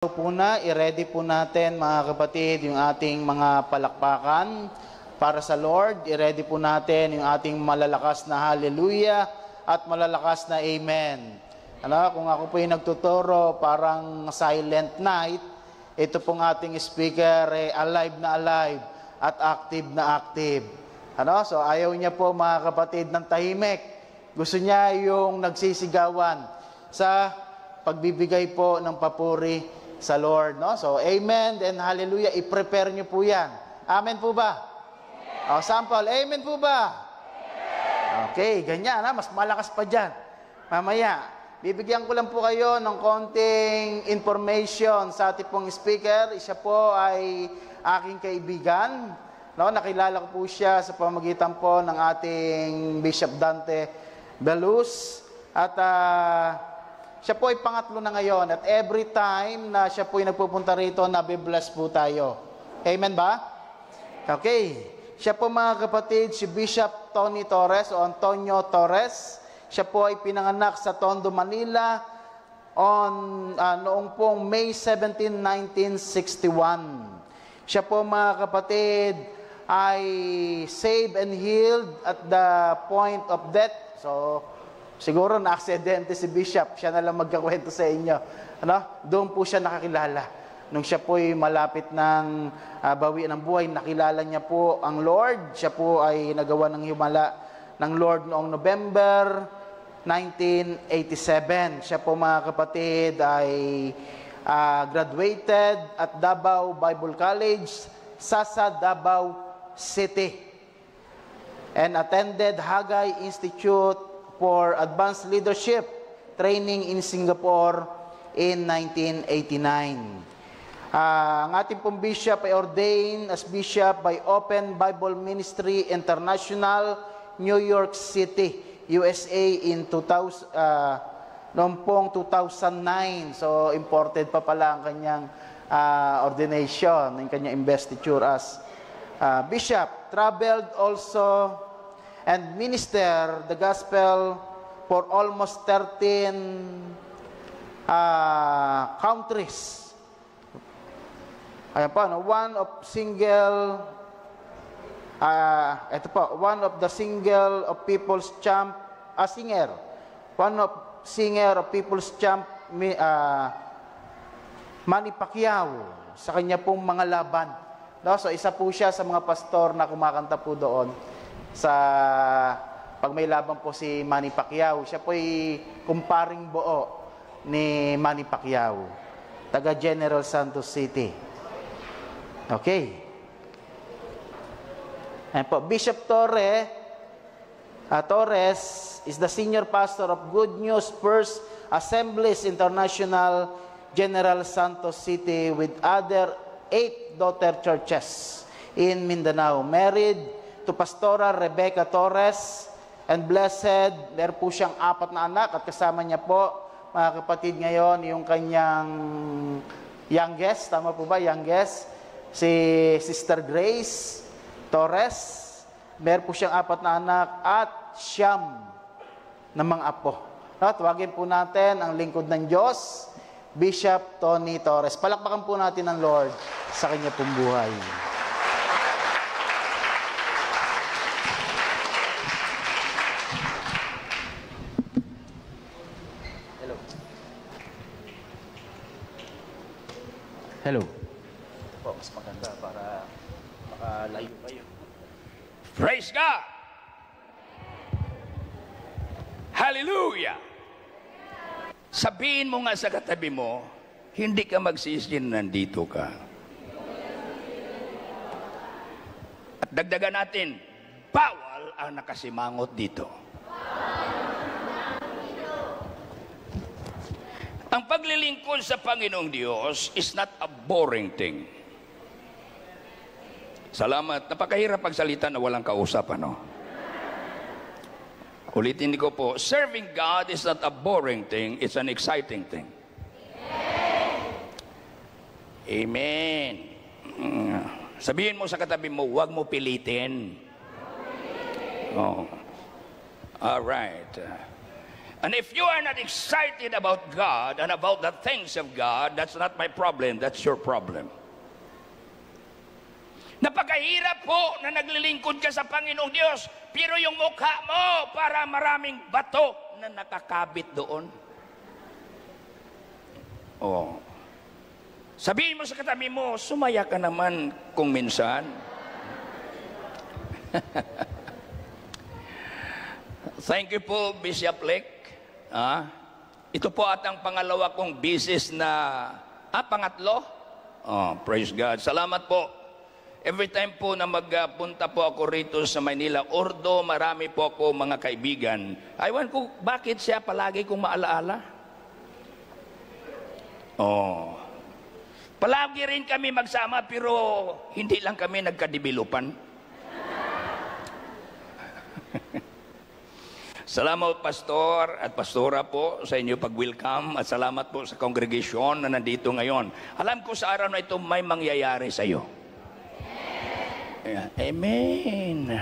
Po na, i-ready po natin mga kapatid yung ating mga palakpakan para sa Lord. I-ready po natin yung ating malalakas na hallelujah at malalakas na amen. Kung ako po yung nagtuturo, parang silent night, ito pong ating speaker alive na alive at active na active. So ayaw niya po mga kapatid ng tahimik. Gusto niya yung nagsisigawan sa pagbibigay po ng papuri sa Lord, no? So, amen and hallelujah. I-prepare nyo po yan. Amen po ba? Amen. Sample, amen po ba? Amen. Okay, ganyan, ha? Mas malakas pa dyan. Mamaya, bibigyan ko lang po kayo ng konting information sa ating pong speaker. Siya po ay aking kaibigan. No? Nakilala ko po siya sa pamagitan po ng ating Bishop Dante Belus. At, siya po ay pangatlo na ngayon at every time na siya po ay nagpupunta rito, nabibless po tayo. Amen ba? Okay. Siya po mga kapatid, si Bishop Tony Torres o Antonio Torres. Siya po ay pinanganak sa Tondo, Manila noong pong May 17, 1961. Siya po mga kapatid ay saved and healed at the point of death. So, siguro na-aksidente si Bishop, siya na lang magkakwento sa inyo. Doon po siya nakakilala. Nung siya po ay malapit ng bawian ng buhay, nakilala niya po ang Lord. Siya po ay nagawa ng himala ng Lord noong November 1987. Siya po mga kapatid ay graduated at Davao Bible College, Sasa, Davao City. And attended Hagay Institute for Advanced Leadership Training in Singapore in 1989. Ang ating pong bishop ay ordained as bishop by Open Bible Ministry International, New York City, USA in 2009. So, imported pa pala ang kanyang ordination, ang kanyang investiture as bishop. Traveled also and minister the gospel for almost 13 countries. Ayan po, one of the single of people's champ, singer. One of singer of people's champ, Manny Pacquiao, sa kanya pong mga laban. So, isa po siya sa mga pastor na kumakanta po doon sa pag may laban po si Manny Pacquiao. Siya po ay kumparing buo ni Manny Pacquiao, taga General Santos City. Okay. Ayan po, Bishop Torres is the senior pastor of Good News First Assemblies International, General Santos City, with other 8 daughter churches in Mindanao. Married to Pastora Rebecca Torres and blessed, meron po siyang 4 na anak at kasama niya po, mga kapatid, ngayon yung kanyang youngest, tama po ba, youngest, si Sister Grace Torres. Meron po siyang 4 na anak at 9 na mga apo. Tawagin po natin ang lingkod ng Diyos, Bishop Tony Torres. Palakpakan po natin ang Lord sa kanya pong buhay. Hello. Po, mas maganda para makalayo kayo. Praise God! Hallelujah! Sabihin mo nga sa katabi mo, hindi ka magsisi na nandito ka. At dagdagan natin, bawal ang nakasimangot dito. Ang paglilingkod sa Panginoong Diyos is not a boring thing. Salamat. Napakahirap pagsalita na walang kausap, ano? Ulitin ko po, serving God is not a boring thing, it's an exciting thing. Amen. Sabihin mo sa katabi mo, huwag mo pilitin. Oh. All right. And if you are not excited about God and about the things of God, that's not my problem, that's your problem. Napakahirap po na naglilingkod ka sa Panginoong Diyos, pero yung mukha mo para maraming bato na nakakabit doon. Oh. Sabihin mo sa katabi mo, sumaya ka naman kung minsan. Thank you po, Bishop Lek. Ito po atang pangalawa kong business na, pangatlo? Oh, praise God. Salamat po. Every time po na magpunta po ako rito sa Manila, Ordo, marami po ako mga kaibigan. Aywan ko, bakit siya palagi kong maalaala? Oh. Palagi rin kami magsama, pero hindi lang kami nagkadibilupan. Salamat, Pastor at Pastora po sa inyo pag-welcome at salamat po sa congregation na nandito ngayon. Alam ko sa araw na ito may mangyayari sa iyo. Amen.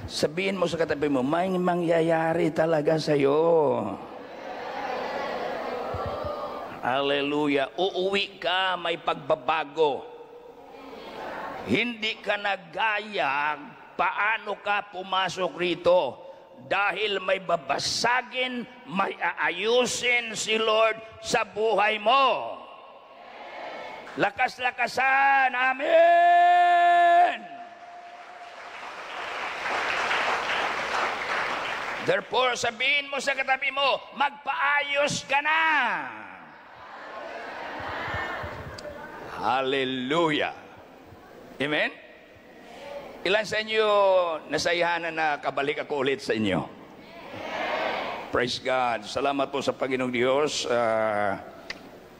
Sabihin mo sa katabi mo, may mangyayari talaga sa iyo. Hallelujah. Uuwi ka, may pagbabago. Hindi ka nagaya paano ka pumasok rito. Dahil may babasagin, may aayusin si Lord sa buhay mo. Lakas-lakasan. Amen. Therefore, sabihin mo sa katabi mo, magpaayos ka na. Hallelujah. Amen? Ilan sa inyo nasayahan na kabalik ako ulit sa inyo? Praise God. Salamat po sa Panginoong Diyos.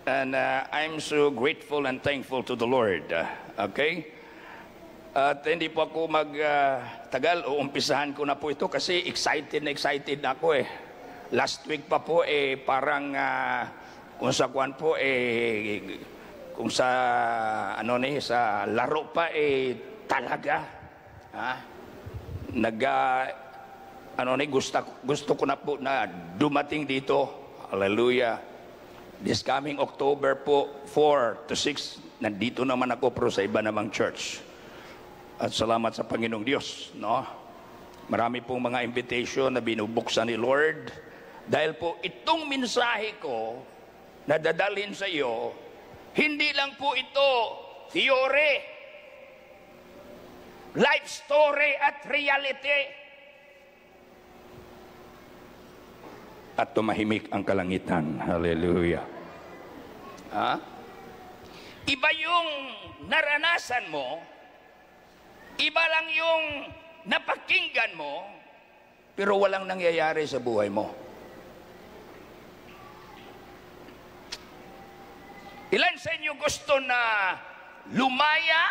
And I'm so grateful and thankful to the Lord. Okay? At hindi po ako magtagal, uumpisahan ko na po ito kasi excited na ako eh. Last week pa po parang kung sa kwan po kung sa sa laro pa talaga gusto ko na po na dumating dito. Hallelujah. This coming October po 4 to 6 nandito naman ako pero sa iba namang church. At salamat sa Panginoong Diyos, no? Marami pong mga invitation na binubuksan ni Lord. Dahil po itong mensahe ko na dadalhin sa iyo, hindi lang po ito theory, life story at reality. At tumahimik ang kalangitan. Hallelujah. Iba yung naranasan mo, iba lang yung napakinggan mo, pero walang nangyayari sa buhay mo. Ilan sa inyo gusto na lumaya,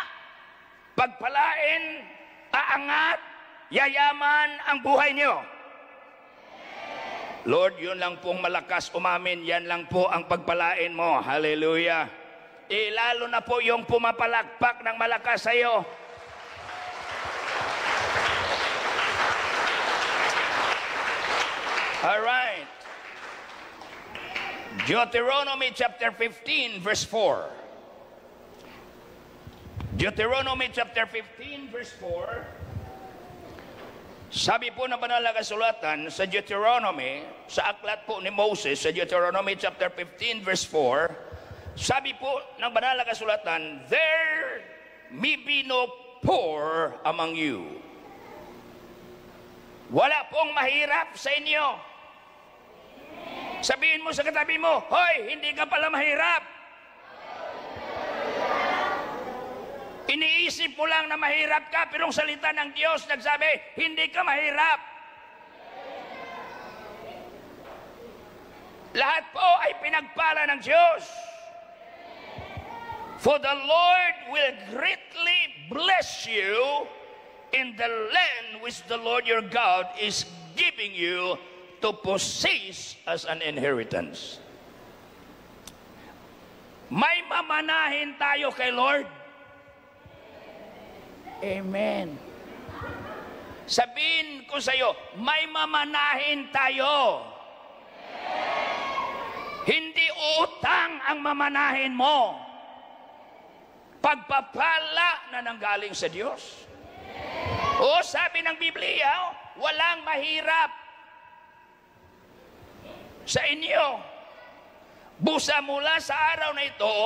pagpalain, aangat, yayaman ang buhay niyo? Lord, yun lang pong malakas umamin, yan lang po ang pagpalain mo. Hallelujah. Lalo na po yung pumapalakpak ng malakas sa iyo. All right. Deuteronomy chapter 15 verse 4. Deuteronomy chapter 15 verse 4. Sabi po ng banal na kasulatan sa Deuteronomy, sa aklat po ni Moses, sa Deuteronomy chapter 15 verse 4, sabi po ng banal na kasulatan, there may be no poor among you. Wala pong mahirap sa inyo. Sabihin mo sa katabi mo, hoy, hindi ka pala mahirap. Iniisip mo lang na mahirap ka, pero ang salita ng Diyos nagsabi, hindi ka mahirap. Lahat po ay pinagpala ng Diyos. For the Lord will greatly bless you in the land which the Lord your God is giving you to possess as an inheritance. May mamanahin tayo kay Lord. Amen. Sabihin ko sa iyo, may mamanahin tayo. Hindi utang ang mamanahin mo. Pagpapala na nanggaling sa Diyos. O sabi ng Biblia, walang mahirap sa inyo. Busa mula sa araw na ito,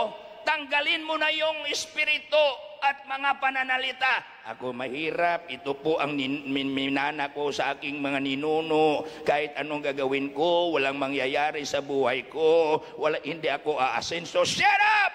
tanggalin mo na yung espiritu at mga pananalita. Ako mahirap, ito po ang minana ko sa aking mga ninuno. Kahit anong gagawin ko, walang mangyayari sa buhay ko. Hindi ako aasenso. Shut up!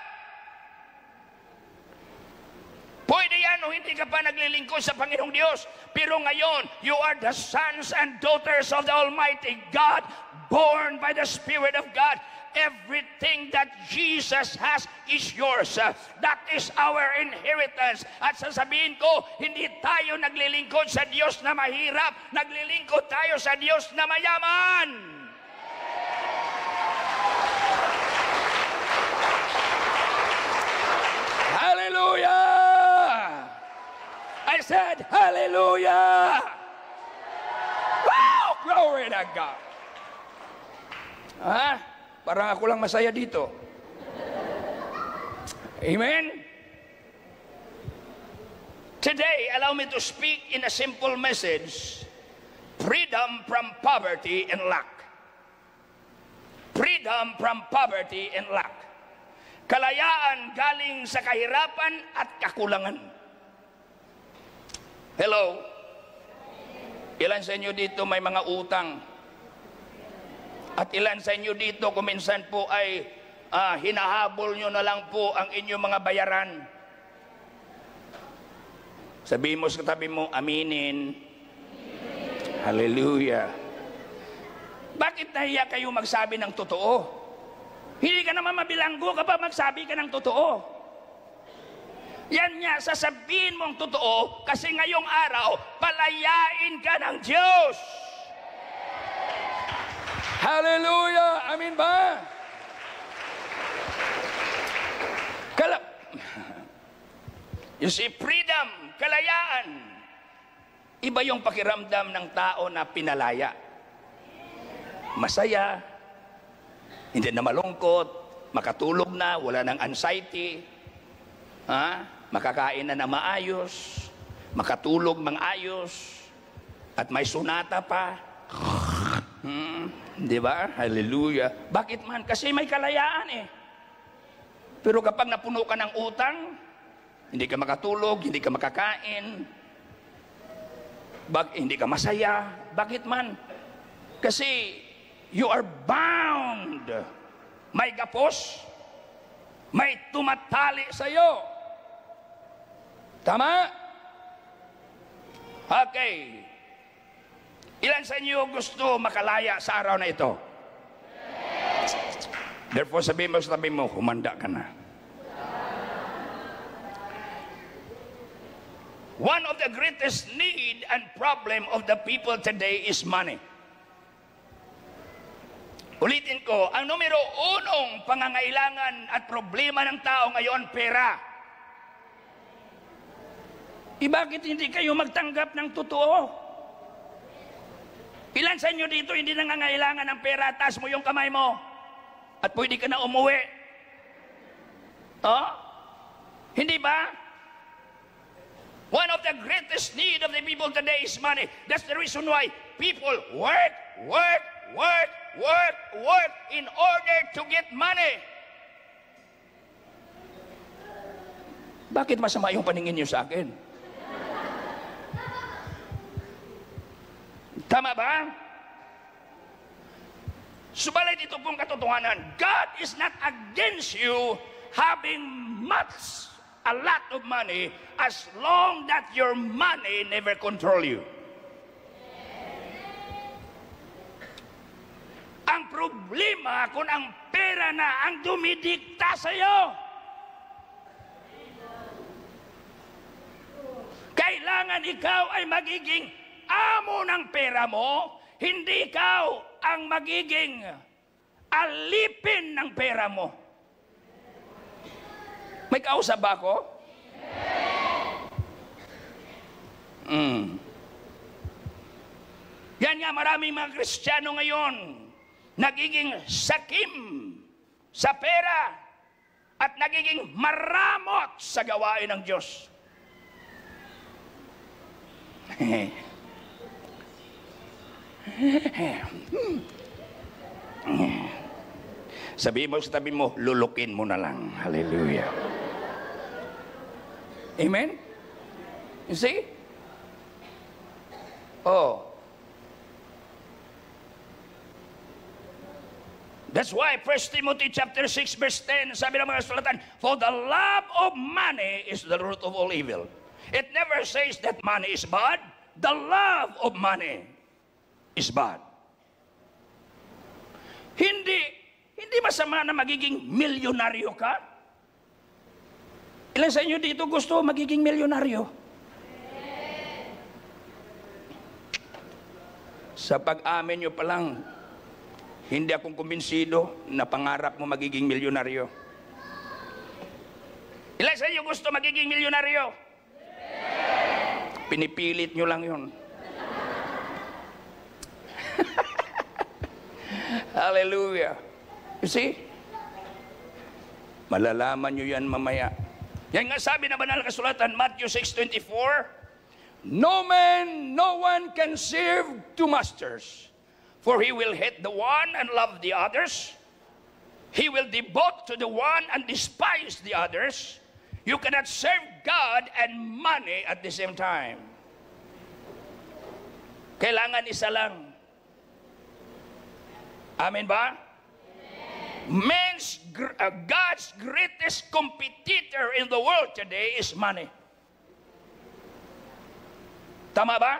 Pwede yan o hindi ka pa naglilingkod sa Panginoong Diyos. Pero ngayon, you are the sons and daughters of the Almighty God, born by the Spirit of God. Everything that Jesus has is yours. That is our inheritance. At sasabihin ko, hindi tayo naglilingkod sa Diyos na mahirap. Naglilingkod tayo sa Diyos na mayaman. Hallelujah! I said, hallelujah! Wow! Glory to God! Ha? Parang ako lang masaya dito. Amen? Today, allow me to speak in a simple message. Freedom from poverty and lack. Freedom from poverty and lack. Kalayaan galing sa kahirapan at kakulangan. Hello? Ilan sa inyo dito may mga utang? At ilan sa inyo dito kuminsan po ay hinahabol nyo na lang po ang inyong mga bayaran? Sabihin mo sa katabi mo, aminin. Hallelujah. Bakit nahiya kayo magsabi ng totoo? Hindi ka naman mabilanggo kapag magsabi ka ng totoo. Yan nga, sasabihin mong totoo kasi ngayong araw, palayain ka ng Diyos. Hallelujah! Amin ba? You see, freedom, kalayaan. Iba yung pakiramdam ng tao na pinalaya. Masaya, hindi na malungkot, makatulog na, wala ng anxiety, makakain na maayos, makatulog ayos, at may sunata pa. Di ba? Hallelujah. Bakit man? Kasi may kalayaan eh. Pero kapag napuno ka ng utang, hindi ka makatulog, hindi ka makakain, hindi ka masaya. Bakit man? Kasi you are bound. May gapos, may tumatali sa iyo. Tama? Okay. Ilan sa inyo gusto makalaya sa araw na ito? Therefore, sabihin mo sa tabi mo, humanda ka na. One of the greatest need and problem of the people today is money. Ulitin ko, ang numero unong pangangailangan at problema ng tao ngayon, pera. Bakit hindi kayo magtanggap ng totoo? Ilan sa inyo dito hindi nangangailangan ng pera? Taas mo yung kamay mo at pwede ka na umuwi. Hindi ba? One of the greatest need of the people today is money. That's the reason why people work in order to get money. Bakit masama yung paningin niyo sa akin? Tama ba? Subalit ito pong katotohanan, God is not against you having a lot of money as long that your money never control you. Ang problema kung ang pera na ang dumidikta sa iyo. Kailangan ikaw ay magiging amo ng pera mo, hindi ikaw ang magiging alipin ng pera mo. May kausap ba ako? Yan nga, maraming mga Kristiyano ngayon nagiging sakim sa pera at nagiging maramot sa gawain ng Diyos. Sabihin mo sa tabi mo, lulukin mo na lang. Hallelujah. Amen? You see? Oh. That's why 1 Timothy chapter 6 verse 10, sabi ng mga sulatan, for the love of money is the root of all evil. It never says that money is bad. The love of money is bad. Hindi masama na magiging milyonaryo ka. Ilan sa inyo dito gusto magiging milyonaryo? Sa pag-amin nyo pa lang, hindi akong kumbinsido na pangarap mo magiging milyonaryo. Ilan sa inyo gusto magiging milyonaryo? Pinipilit nyo lang yun. Hallelujah. You see? Malalaman nyo yan mamaya. Yan nga sabi na banal na kasulatan, Matthew 6:24, no one can serve two masters, for he will hate the one and love the others. He will devote to the one and despise the others. You cannot serve God and money at the same time. Kailangan isa lang. Amen ba? God's greatest competitor in the world today is money. Tama ba?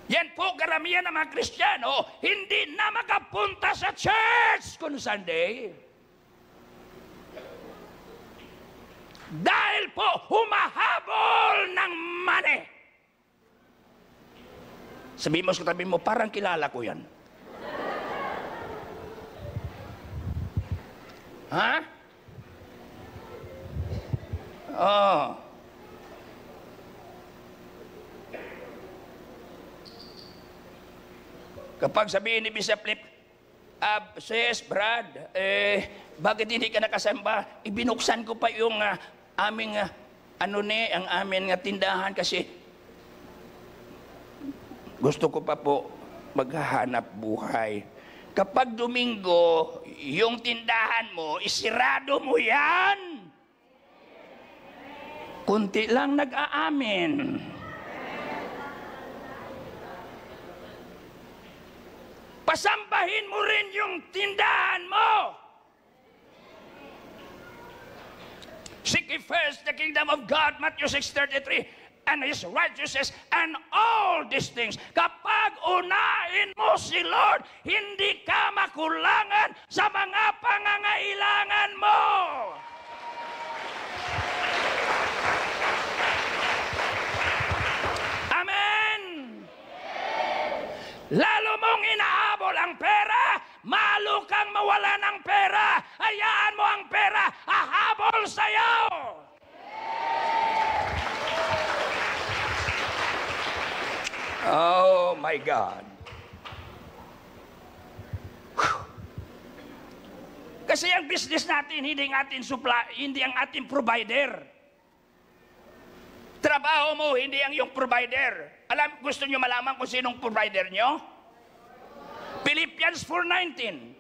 Yan po karamihan ng mga Kristiyano, hindi na makapunta sa church kung Sunday. Dahil po humahabol ng money. Sabihin mo sa katabi mo, parang kilala ko yan. Ha? Oh. Kapag sabihin ni Bishop Flip, sis, Brad, bakit hindi ka nakasamba? Ibinuksan ko pa yung aming, ang aming tindahan kasi gusto ko pa po maghahanap buhay. Kapag Domingo, yung tindahan mo, isirado mo yan. Kunti lang nag-aamin. Pasambahin mo rin yung tindahan mo. Seek ye first the kingdom of God, Matthew 6:33. And His righteousness, and all these things. Kapag unahin mo si Lord, hindi ka makulangan sa mga pangangailangan mo. Amen! Lalo mong inahabol ang pera, malo kang mawala ng pera. Hayaan mo ang pera, hahabol sa'yo. Oh my God. Kasi ang business natin, hindi ang ating supply, hindi ang ating provider. Trabaho mo, hindi ang iyong provider. Gusto nyo malaman kung sinong provider nyo? Philippians 4:19.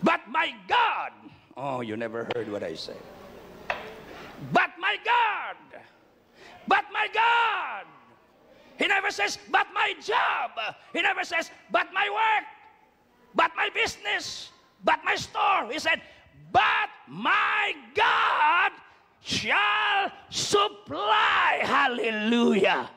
But my God, oh, you never heard what I said. But my God, He never says, but my job. He never says, but my work, but my business, but my store. He said, but my God shall supply. Hallelujah.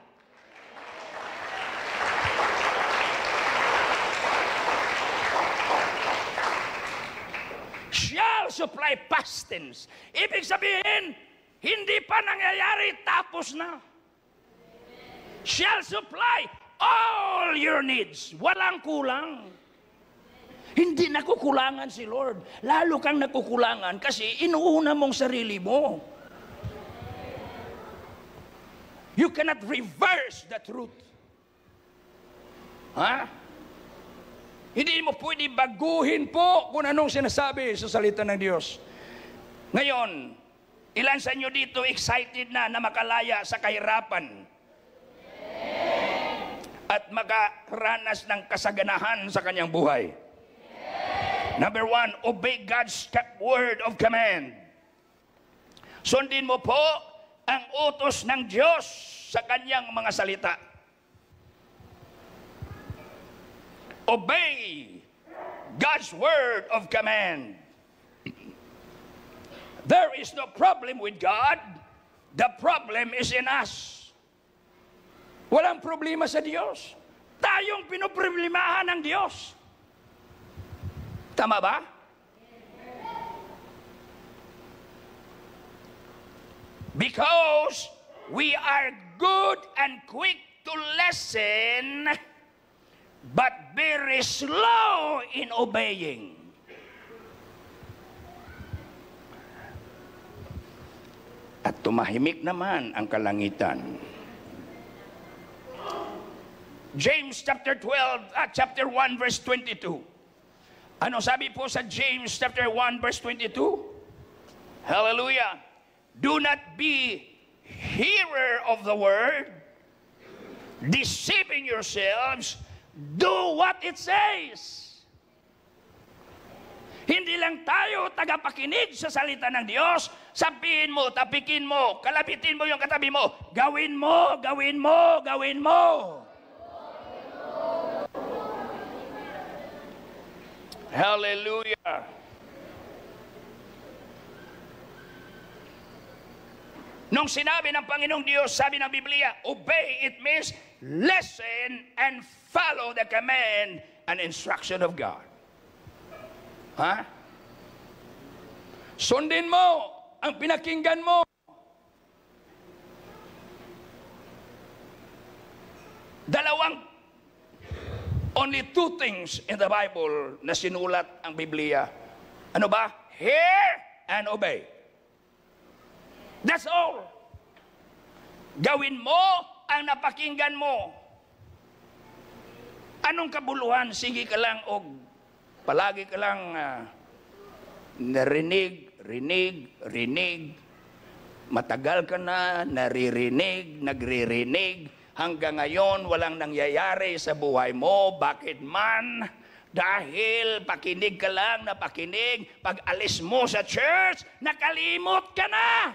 Shall supply, past tense. Ibig sabihin, hindi pa nangyayari, tapos na. Shall supply all your needs. Walang kulang. Hindi nakukulangan si Lord. Lalo kang nakukulangan kasi inuuna mong sarili mo. You cannot reverse the truth. Ha? Hindi mo pwede baguhin po kung anong sinasabi sa salita ng Diyos. Ngayon, ilan sa inyo dito excited na makalaya sa kahirapan? At makaranas ng kasaganahan sa kanyang buhay. Number 1, obey God's word of command. Sundin mo po ang utos ng Diyos sa kanyang mga salita. Obey God's word of command. There is no problem with God. The problem is in us. Walang problema sa Diyos. Tayong pinoproblemahan ng Diyos. Tama ba? Because we are good and quick to listen, but very slow in obeying. At tumahimik naman ang kalangitan. James chapter 1 verse 22. Ano sabi po sa James chapter 1 verse 22? Hallelujah. Do not be hearer of the word, deceiving yourselves. Do what it says. Hindi lang tayo tagapakinig sa salita ng Diyos. Sabihin mo, tapikin mo, kalabitin mo yung katabi mo. Gawin mo, gawin mo, gawin mo. Hallelujah. Nung sinabi ng Panginoong Diyos, sabi ng Biblia, obey, it means listen and follow the command and instruction of God. Ha? Sundin mo ang pinakinggan mo. Only two things in the Bible na sinulat ang Biblia. Ano ba? Hear and obey. That's all. Gawin mo ang napakinggan mo. Anong kabuluhan? Sige ka lang o palagi ka lang narinig, rinig. Matagal ka na naririnig, nagririnig. Hanggang ngayon, walang nangyayari sa buhay mo. Bakit man? Dahil pakinig ka lang na pakinig. Pag alis mo sa church, nakalimot ka na.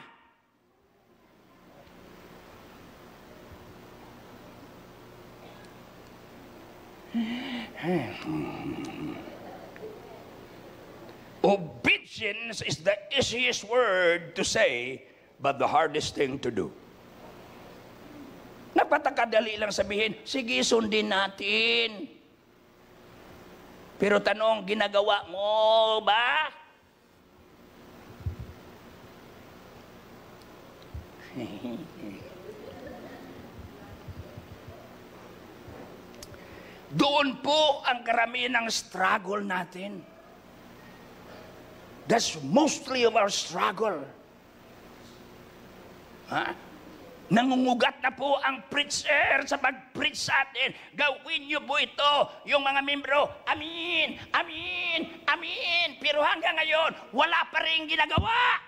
Obedience is the easiest word to say, but the hardest thing to do. Napakadali lang sabihin, sige, sundin natin. Pero tanong, ginagawa mo ba? Doon po ang karamihan ng struggle natin. That's mostly of our struggle. Ha? Nangungugat na po ang preacher sa pag-preach sa atin. Gawin niyo po ito, yung mga membro. Amin, amin, amin. Pero hanggang ngayon, wala pa rin ginagawa.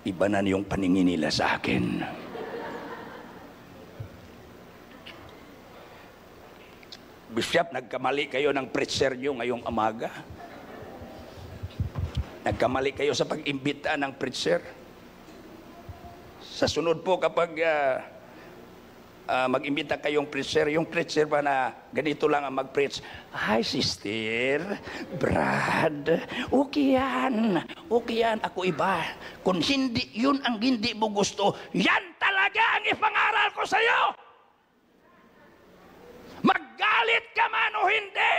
Iba na yung paningin nila sa akin. Bishop, nagkamali kayo ng preacher niyo ngayong umaga. Nagkamali kayo sa pag-imbita ng preacher. Sa sunod po kapag mag-imbita kayong preacher, yung preacher ba na ganito lang ang mag-preach, hi sister, Brad, okay yan, ako iba. Kung hindi yun ang hindi mo gusto, yan talaga ang ipangaral ko sa'yo. Maggalit ka man o hindi,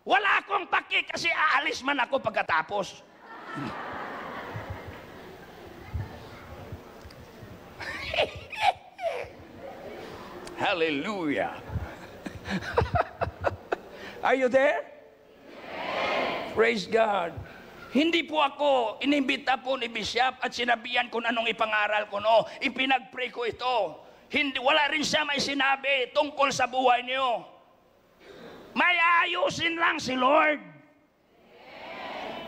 wala akong paki kasi aalis man ako pagkatapos. Hallelujah. Are you there? Yes. Praise God. Hindi po ako inimbita po ni Bishop at sinabihan kung anong ipangaral ko, no. Ipinag-pray ko ito. Hindi, wala rin siya may sinabi tungkol sa buhay niyo. May ayusin lang si Lord.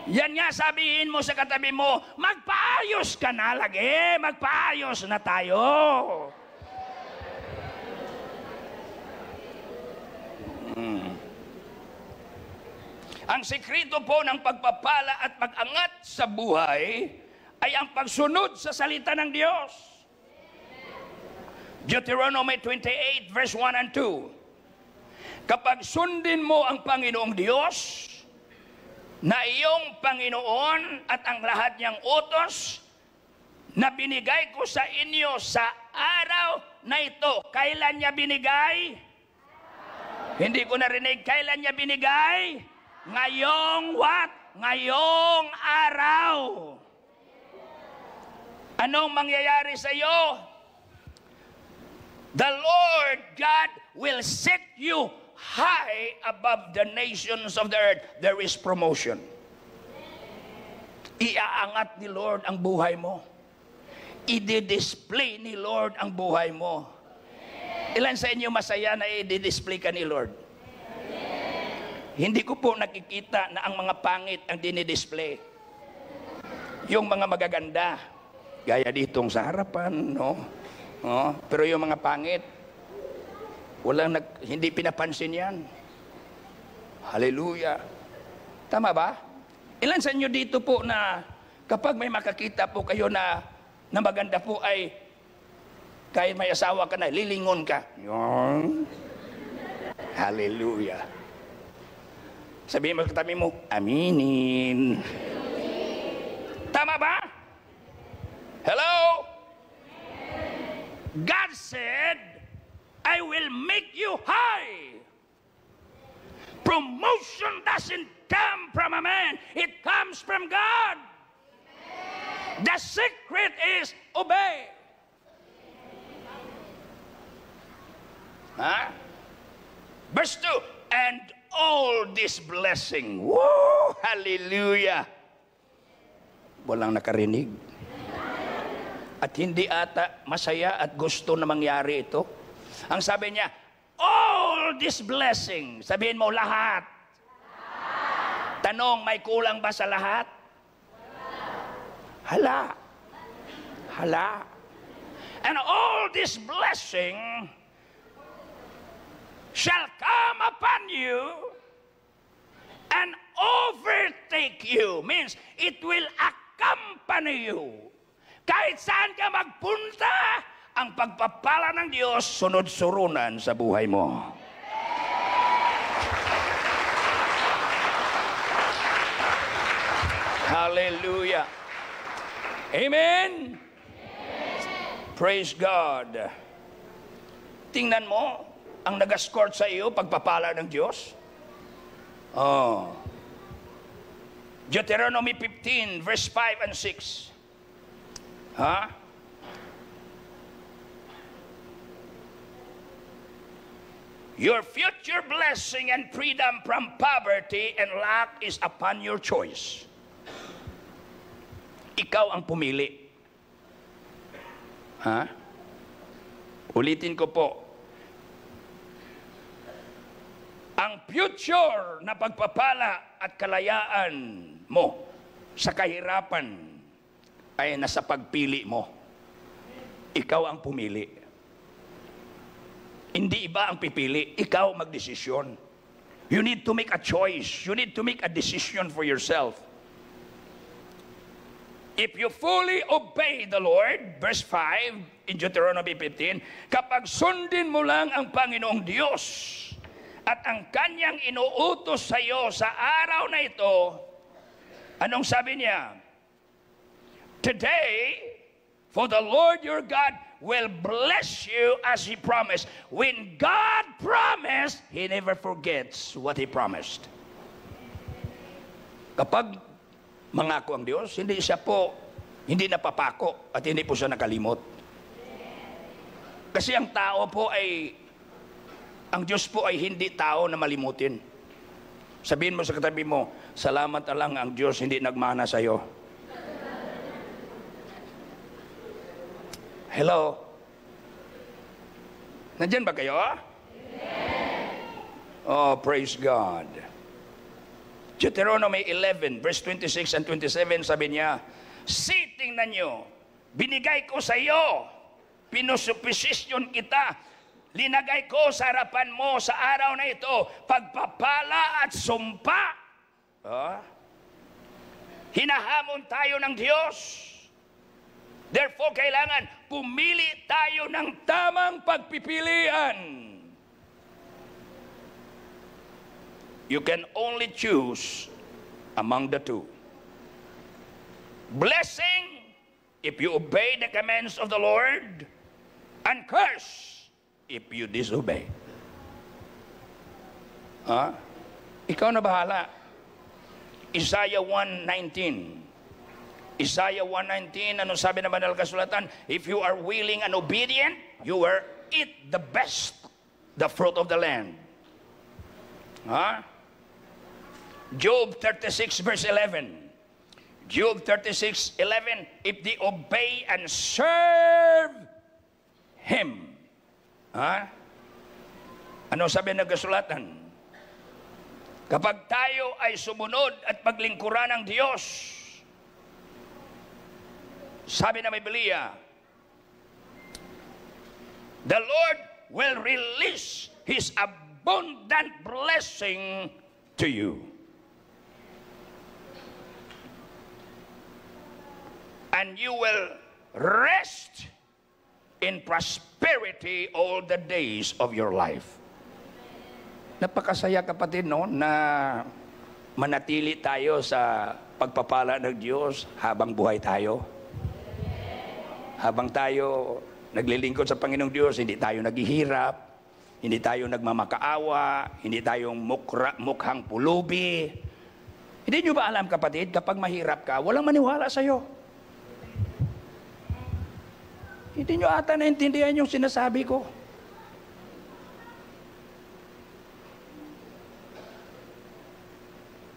Yan nga, sabihin mo sa katabi mo, magpaayos ka na lagi, magpaayos na tayo. Ang sekreto po ng pagpapala at pag-angat sa buhay ay ang pagsunod sa salita ng Diyos. Deuteronomy 28 verse 1 and 2. Kapag sundin mo ang Panginoong Diyos, na iyong Panginoon at ang lahat niyang utos na binigay ko sa inyo sa araw na ito. Kailan niya binigay? Hindi ko narinig. Kailan niya binigay? Ngayong what? Ngayong araw. Anong mangyayari sa iyo? The Lord God will set you high above the nations of the earth. There is promotion. Iaangat ni Lord ang buhay mo. I-display ni Lord ang buhay mo. Ilan sa inyo masaya na i-display ka ni Lord? Hindi ko po nakikita na ang mga pangit ang dinidisplay. Yung mga magaganda, gaya ditong sa harapan, no? Oh, pero yung mga pangit, hindi pinapansin yan. Hallelujah. Tama ba? Ilan sa inyo dito po na kapag may makakita po kayo na maganda po ay kahit may asawa ka na, lilingon ka. Yun. Hallelujah. Sabihin mo sa katabi mo, aminin. Tama ba? Hello? God said, I will make you high. Promotion doesn't come from a man. It comes from God. The secret is obey. Verse 2, and all this blessing. Woo! Hallelujah! Walang nakarinig. At hindi ata masaya at gusto na mangyari ito. Ang sabi niya, all this blessing. Sabihin mo, lahat. Tanong, may kulang ba sa lahat? Hala. Hala. And all this blessing shall come upon you and overtake you. Means, it will accompany you. Kahit saan ka magpunta, ang pagpapala ng Diyos sunod-surunan sa buhay mo. Hallelujah. Amen? Praise God. Tingnan mo, ang nag-escort sa iyo, pagpapala ng Diyos. Oh. Deuteronomy 15, verse 5 and 6. Your future blessing and freedom from poverty and lack is upon your choice. Ikaw ang pumili. Ulitin ko po. Ang future na pagpapala at kalayaan mo sa kahirapan ay nasa pagpili mo. Ikaw ang pumili. Hindi iba ang pipili. Ikaw magdesisyon. You need to make a choice. You need to make a decision for yourself. If you fully obey the Lord, verse 5 in Deuteronomy 15, kapag sundin mo lang ang Panginoong Diyos at ang Kanyang inuutos sa iyo sa araw na ito, anong sabi niya? Today, for the Lord your God will bless you as He promised. When God promised, He never forgets what He promised. Kapag mangako ang Diyos, hindi napapako at hindi po siya nakalimot. Kasi ang tao po ay, ang Diyos po ay hindi tao na malimutin. Sabihin mo sa katabi mo, salamat na lang ang Diyos hindi nagmana sa'yo. Hello? Nandyan ba kayo? Oh, praise God. Deuteronomy 11, verse 26 and 27, sabi niya, "See, tingnan nyo, binigay ko sa iyo, pinusuposisyon kita, linagay ko sa harapan mo sa araw na ito, pagpapala at sumpa." Hinahamon tayo ng Diyos. Therefore, kailangan pumili tayo ng tamang pagpipilian. You can only choose among the two. Blessing if you obey the commands of the Lord, and curse if you disobey. Ikaw na bahala. Isaiah 1:19. Isaiah 1:19, ano sabi ng banal kasulatan? If you are willing and obedient, you will eat the best, the fruit of the land. Job 36 verse 11. Job 36:11, if they obey and serve Him. Ano sabi ng kasulatan? Kapag tayo ay sumunod at paglingkuran ng Diyos, sabi na Biblia, the Lord will release His abundant blessing to you. And you will rest in prosperity all the days of your life. Napakasaya kapatid, no, na manatili tayo sa pagpapala ng Diyos habang buhay tayo. Habang tayo naglilingkod sa Panginoong Diyos, hindi tayo naghihirap, hindi tayo nagmamakaawa, hindi tayong mukhang pulubi. Hindi nyo ba alam kapatid, kapag mahirap ka, walang maniwala sa'yo. Hindi nyo ata naintindihan yung sinasabi ko.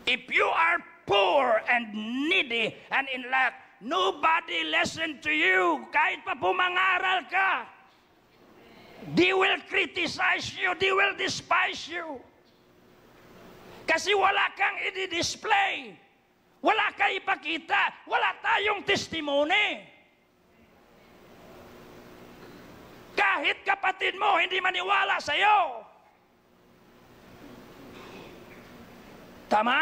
If you are poor and needy and in lack, nobody listen to you. Kahit pa pumangaral ka, they will criticize you, they will despise you. Kasi wala kang i-display, wala kang ipakita, wala tayong testimony. Kahit kapatid mo hindi maniwala sa'yo. Tama?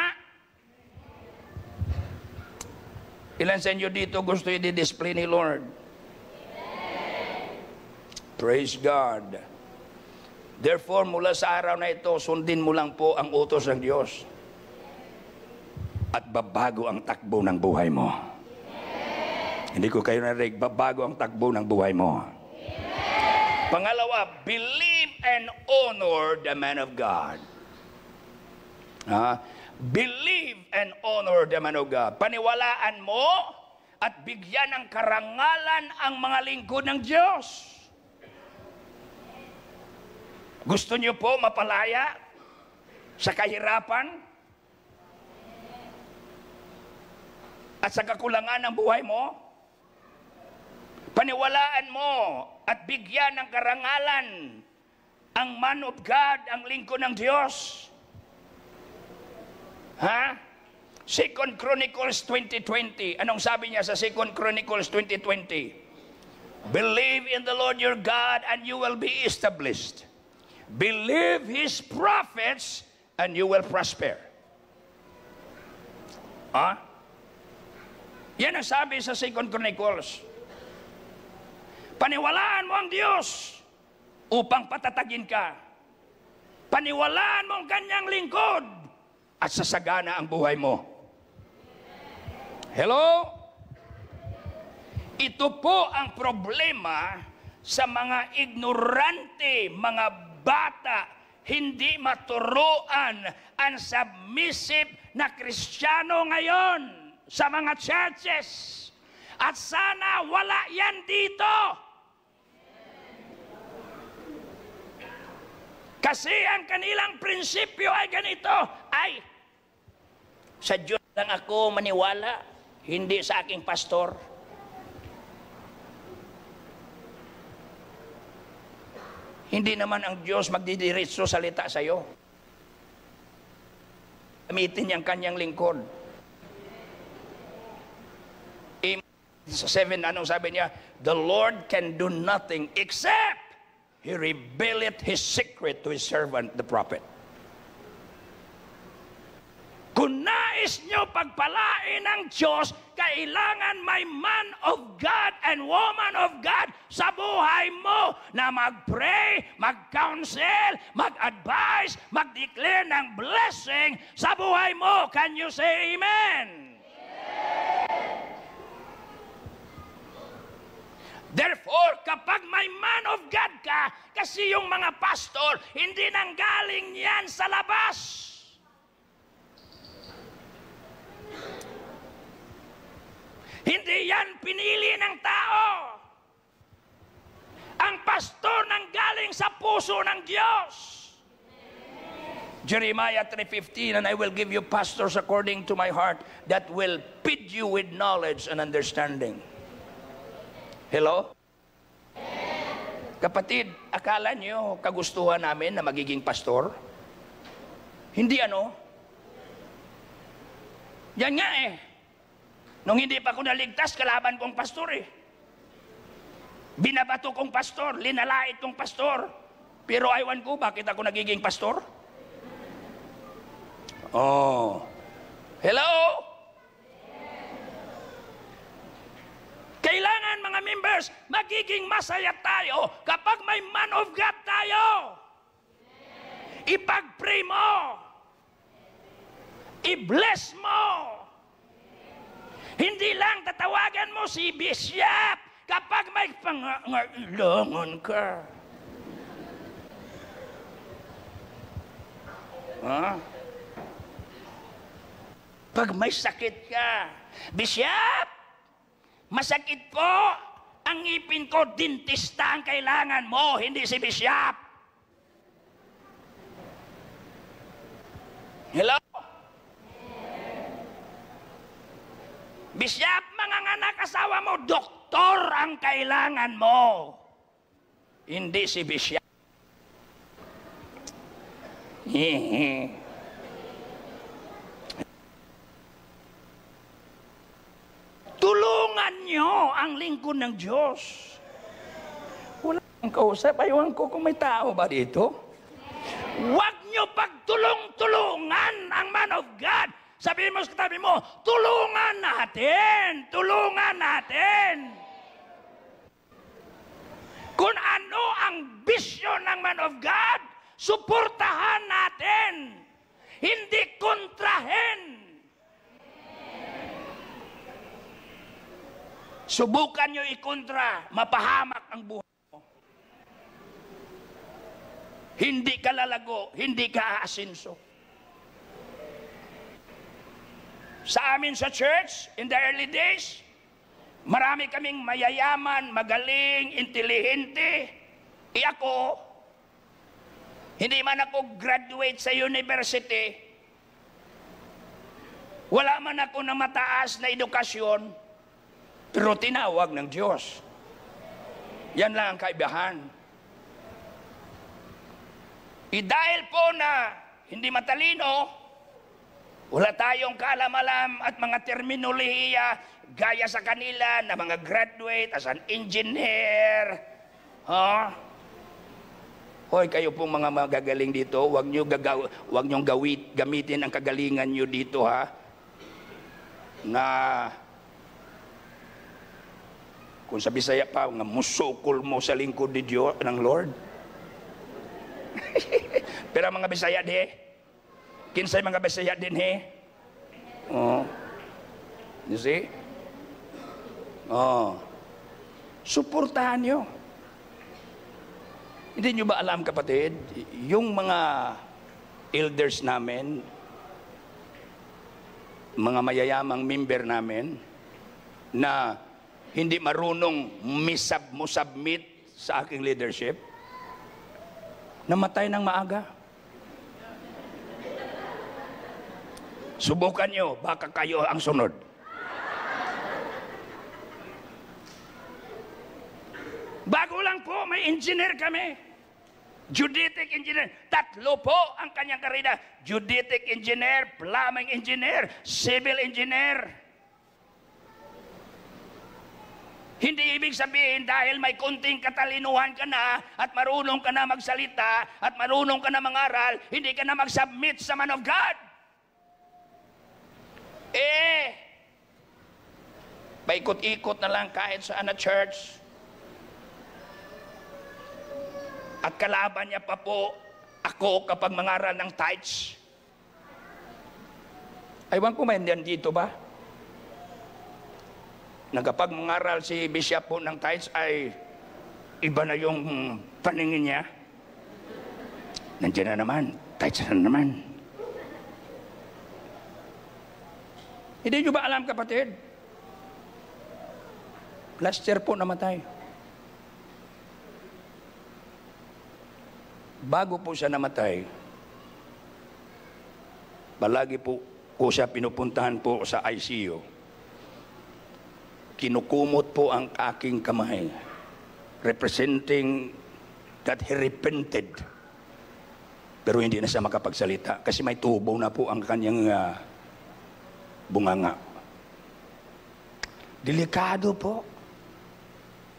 Ilan sa inyo dito gusto i-display ni Lord? Praise God. Therefore, mula sa araw na ito, sundin mo lang po ang utos ng Diyos. At babago ang takbo ng buhay mo. Hindi ko kayo narinig, babago ang takbo ng buhay mo. Pangalawa, believe and honor the man of God. Believe and honor the man of God. Paniwalaan mo at bigyan ng karangalan ang mga lingkod ng Diyos. Gusto niyo po mapalaya sa kahirapan at sa kakulangan ng buhay mo? Paniwalaan mo at bigyan ng karangalan ang man of God, ang lingkod ng Diyos. 2 Chronicles 20:20. Anong sabi niya sa 2 Chronicles 20:20? Believe in the Lord your God and you will be established. Believe His prophets and you will prosper. Yan ang sabi sa 2 Chronicles. Paniwalaan mo ang Diyos upang patatagin ka. Paniwalaan mo ang kanyang lingkod at sasagana ang buhay mo. Hello? Ito po ang problema sa mga ignorante, mga bata, hindi maturuan ang submissive na Kristiyano ngayon sa mga churches. At sana wala yan dito. Kasi ang kanilang prinsipyo ay ganito, ay Sa Diyos lang ako maniwala, hindi sa aking pastor. Hindi naman ang Diyos magdidiretso salita sa iyo. Gamitin niyang kanyang lingkod. Sa 7, anong sabi niya? The Lord can do nothing except He revealeth His secret to His servant, the prophet. Kung nais nyo pagpalain ng Diyos, kailangan may man of God and woman of God sa buhay mo na mag-pray, mag-counsel, mag-advise, mag-declare ng blessing sa buhay mo. Can you say amen? Therefore, kapag may man of God ka, kasi yung mga pastor, hindi nanggaling yan sa labas. Hindi yan pinili ng tao. Ang pastor nanggaling sa puso ng Diyos. Jeremiah 3:15, and I will give you pastors according to my heart that will feed you with knowledge and understanding. Hello? Kapatid, akala niyo kagustuhan namin na magiging pastor? Hindi ano? Yan nga eh. Nung hindi pa ako naligtas, kalaban kong pastor eh. Binabato kong pastor, linalait kong pastor. Pero aywan ko, bakit ako nagiging pastor? Oh. Hello? Kailangan mga members, magiging masaya tayo kapag may man of God tayo. Ipag-pray mo. I-bless mo. Hindi lang tatawagan mo si Bishop kapag may pangangailangan ka. Pag may sakit ka, Bishop, masakit po, ang ngipin ko, dentista ang kailangan mo, hindi si Bishop. Hello? Bishop, manganganak asawa mo, doktor ang kailangan mo, hindi si Bishop. Tulungan nyo ang lingkod ng Diyos. Wala akong kausap. Ayawan ko kung may tao ba dito. Huwag nyo pagtulong-tulungan ang man of God. Sabihin mo sa katabi mo, tulungan natin! Tulungan natin! Kung ano ang bisyon ng man of God, suportahan natin! Hindi kontrahin! Subukan nyo ikontra, mapahamak ang buhay mo. Hindi ka lalago, hindi ka aasinso. Sa amin sa church, in the early days, marami kaming mayayaman, magaling, intelihente. Ako, hindi man ako graduate sa university, wala man ako na mataas na edukasyon, pero tinawag ng Diyos. Yan lang ang kaibahan. Dahil po na hindi matalino, wala tayong kaalam-alam at mga terminolohiya gaya sa kanila na mga graduate as an engineer. Hoy, kayo pong mga magagaling dito, huwag nyo gamitin ang kagalingan nyo dito, ha? Na kung sa Bisaya pa, nga musukol mo sa lingkod ni Diyos, ng Lord. Pero mga Bisaya kinsay mga Bisaya din you see? Suportahan nyo. Hindi nyo ba alam, kapatid, yung mga elders namin, mga mayayamang member namin, na hindi marunong submit sa aking leadership, namatay ng maaga. Subukan nyo, baka kayo ang sunod. Bago lang po, may engineer kami. Geodetic engineer. 3 po ang kanyang karina. Geodetic engineer, plumbing engineer, civil engineer. Hindi ibig sabihin dahil may kunting katalinuhan ka na at marunong ka na magsalita at marunong ka na mangaral, hindi ka na mag-submit sa man of God. Paikot-ikot na lang kahit saan na church. At kalaban niya pa po ako kapag mangaral ng tithes. Aywan ko, may dito ba? Kapag mangaral si Bishop po ng tithes ay iba na yung paningin niya. Nandiyan na naman, tithes na naman. Hindi nyo ba alam, kapatid? Last year po namatay. Bago po siya namatay, palagi po siya pinupuntahan po sa ICU. Kinukumot po ang aking kamay, representing that he repented. Pero hindi na siya makapagsalita kasi may tubo na po ang kanyang bunganga. Delikado po.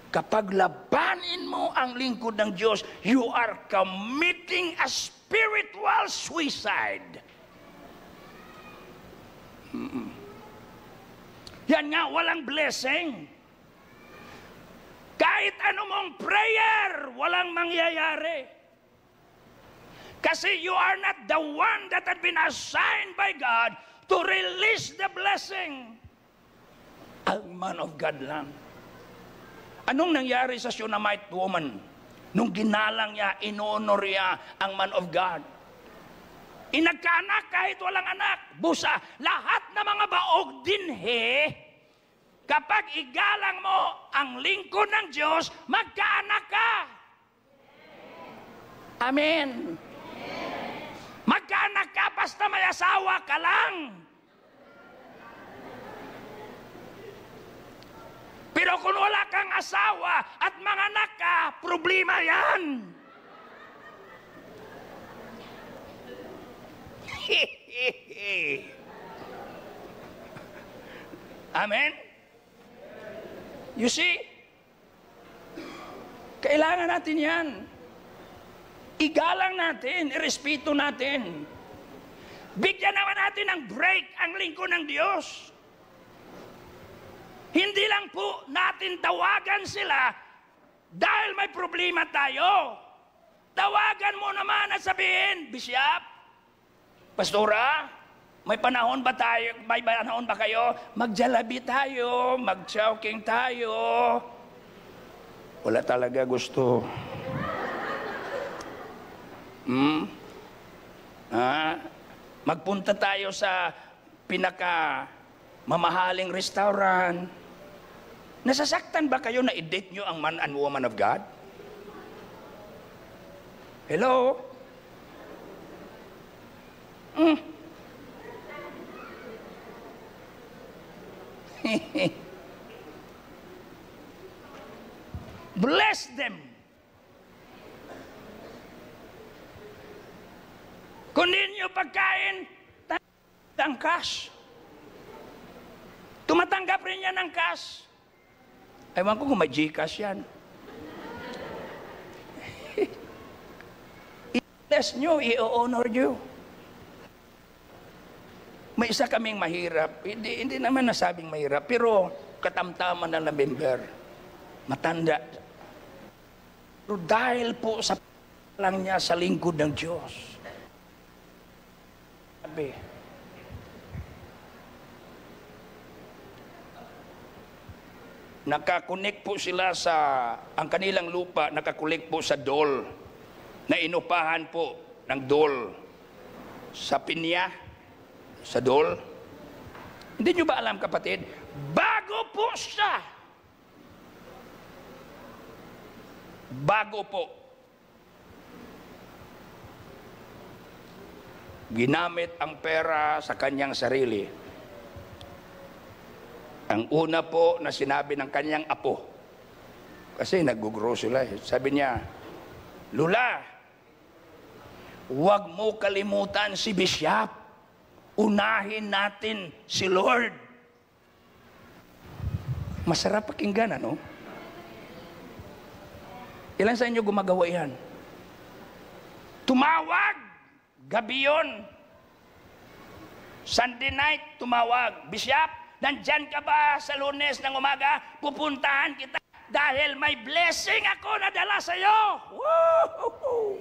Kapag labanin mo ang lingkod ng Diyos, you are committing a spiritual suicide. Yan nga, walang blessing. Kahit anumang prayer, walang mangyayari. Kasi you are not the one that had been assigned by God to release the blessing. Ang man of God lang. Anong nangyari sa Shunammite woman? Nung ginalang niya, inonor niya ang man of God. Inagkaanak kahit walang anak. Busa, lahat ng mga baog dinhi, kapag igalang mo ang lingkod ng Diyos, magkaanak ka. Amen. Magkaanak ka basta may asawa ka lang. Pero kung wala kang asawa at mga anak ka, problema yan. Amen? You see? Kailangan natin yan. Igalang natin, irespeto natin. Bigyan naman natin ng break ang lingkod ng Diyos. Hindi lang po natin tawagan sila dahil may problema tayo. Tawagan mo naman at sabihin, Bishop, Pastora, may panahon ba tayo? May panahon ba kayo? Magjalabi tayo, mag-choking tayo. Wala talaga gusto. Magpunta tayo sa mamahaling restaurant. Nasasaktan ba kayo na i-date nyo ang man and woman of God? Hello? Bless them. Kung ninyo pagkain, ang cash. Tumatanggap rin yan ng cash. Ewan ko kung may Gcash yan. I-bless nyo, i-honor nyo. May isa kaming mahirap. Hindi naman nasabing mahirap, pero katamtaman na member. Matanda. Pero dahil po sa lang niya sa lingkod ng Diyos. Sabi, nakakunik po sila sa, ang kanilang lupa, nakakulik po sa dol, na inupahan po ng dol sa pinya, sa dol. Hindi nyo ba alam, kapatid? Bago po siya. Bago po. ginamit ang pera sa kanyang sarili. Ang una po na sinabi ng kanyang apo, kasi nag-grow sila, sabi niya, Lula, huwag mo kalimutan si Bishop. Unahin natin si Lord. Masarap pakinggan, ano? Ilan sa inyo gumagawa yan? Tumawag! Gabi yun. Sunday night, tumawag. Bishop, nandyan ka ba sa Lunes ng umaga? Pupuntahan kita dahil may blessing ako na dala sa'yo. Woo!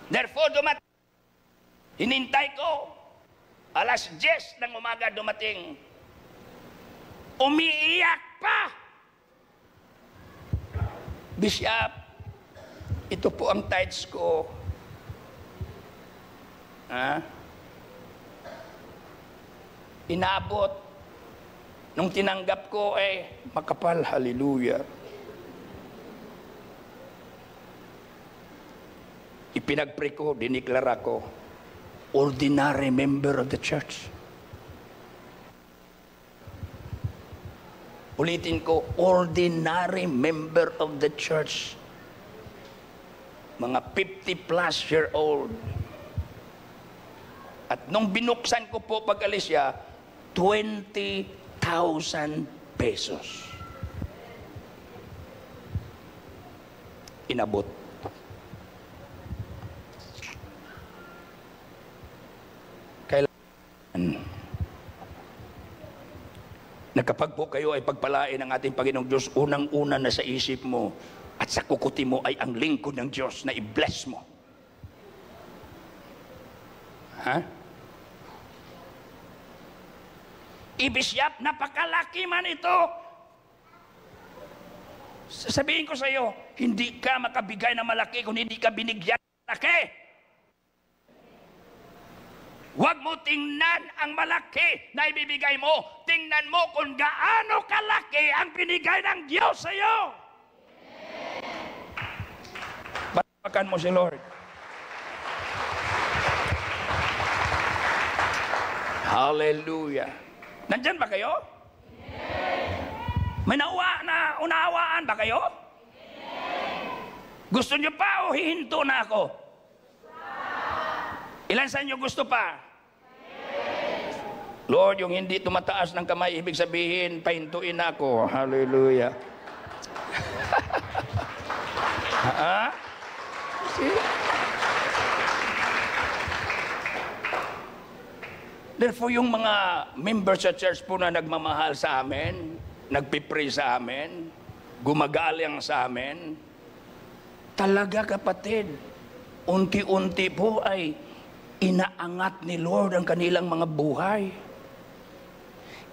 Therefore, hinintay ko. Alas 10 ng umaga dumating. Umiiyak pa. Bishop, ito po ang tithes ko. Inabot. Nung tinanggap ko, makapal, hallelujah. Ipinagpray ko, diniklara ko, ordinary member of the church. Ulitin ko, ordinary member of the church. Mga 50 plus year old. At nung binuksan ko po pag-alis siya, 20,000 pesos. Inabot. Na kapag po kayo ay pagpalain ng ating Panginoong Diyos, unang-una na sa isip mo at sa kukuti mo ay ang lingkod ng Diyos na i-bless mo. Bishop, napakalaki man ito. Sasabihin ko sa iyo, hindi ka makabigay ng malaki kung hindi ka binigyan ng malaki. Huwag mo tingnan ang malaki na ibibigay mo. Tingnan mo kung gaano kalaki ang binigay ng Diyos sa iyo. Palakpakan mo si Lord. Hallelujah. Nandyan ba kayo? May unaawaan ba kayo? Gusto niyo pa o hihinto na ako? Ilan sa inyo gusto pa? Lord, yung hindi tumataas ng kamay, ibig sabihin, pahintuin ako. Hallelujah. Therefore, yung mga members sa church po na nagmamahal sa amin, nagpipray sa amin, gumagalang sa amin, talaga kapatid, unti-unti po ay inaangat ni Lord ang kanilang mga buhay.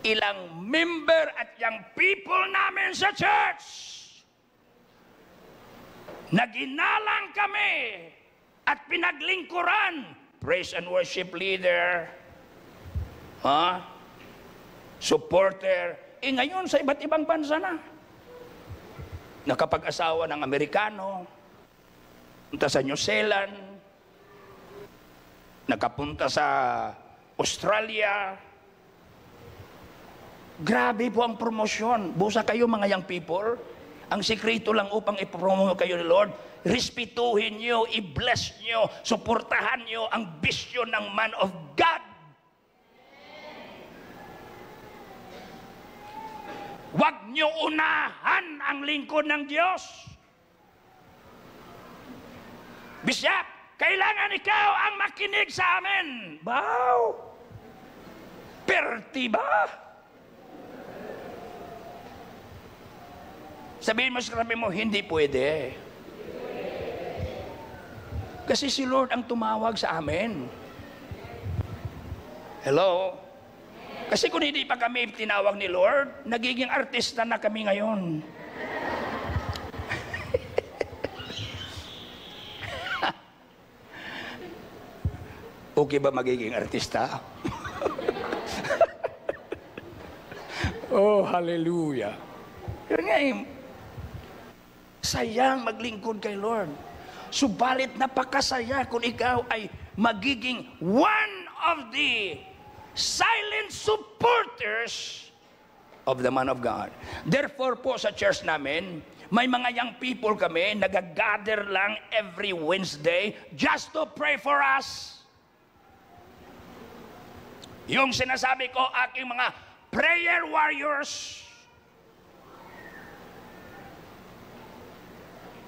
Ilang member at yung people namin sa church, naginalang kami at pinaglingkuran. Praise and worship leader, supporter. Ngayon sa iba't ibang bansa na. Nakapag-asawa ng Amerikano, punta sa New Zealand, nakapunta sa Australia. Grabe po ang promosyon. Busa kayo mga young people. Ang sikreto lang upang ipromote kayo ni Lord, respetuhin nyo, i-bless nyo, suportahan nyo ang vision ng man of God. Huwag nyo unahan ang lingkod ng Diyos. Bishop, kailangan ikaw ang makinig sa amin. Wow! Perti ba? Sabihin mo sa katabi mo, hindi pwede. Kasi si Lord ang tumawag sa amin. Hello? Kasi kung hindi pa kami tinawag ni Lord, nagiging artista na kami ngayon. Okay ba magiging artista? Oh, hallelujah. Yun nga napakasayang maglingkod kay Lord. Subalit napakasaya kung ikaw ay magiging one of the silent supporters of the man of God. Therefore po sa church namin, may mga young people kami, nagagather lang every Wednesday just to pray for us. Yung sinasabi ko, aking mga prayer warriors.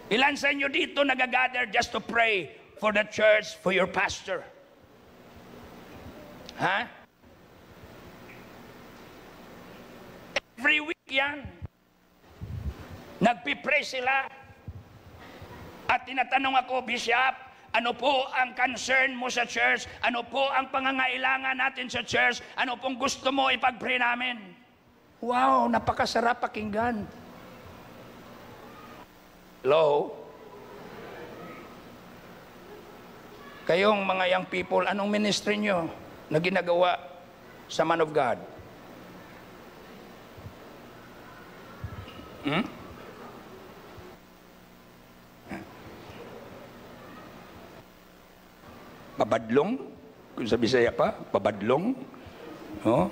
Ilan sa inyo dito nagagather just to pray for the church, for your pastor? Ha? Every week yan. Nagpipray sila. At tinatanong ako, Bishop, ano po ang concern mo sa church? Ano po ang pangangailangan natin sa church? Ano pong gusto mo ipag-pray namin? Wow, napakasarap pakinggan. Hello? Kayong mga young people, anong ministry nyo na ginagawa sa man of God? Babadlong? Kung sa Bisaya pa, babadlong? Oh?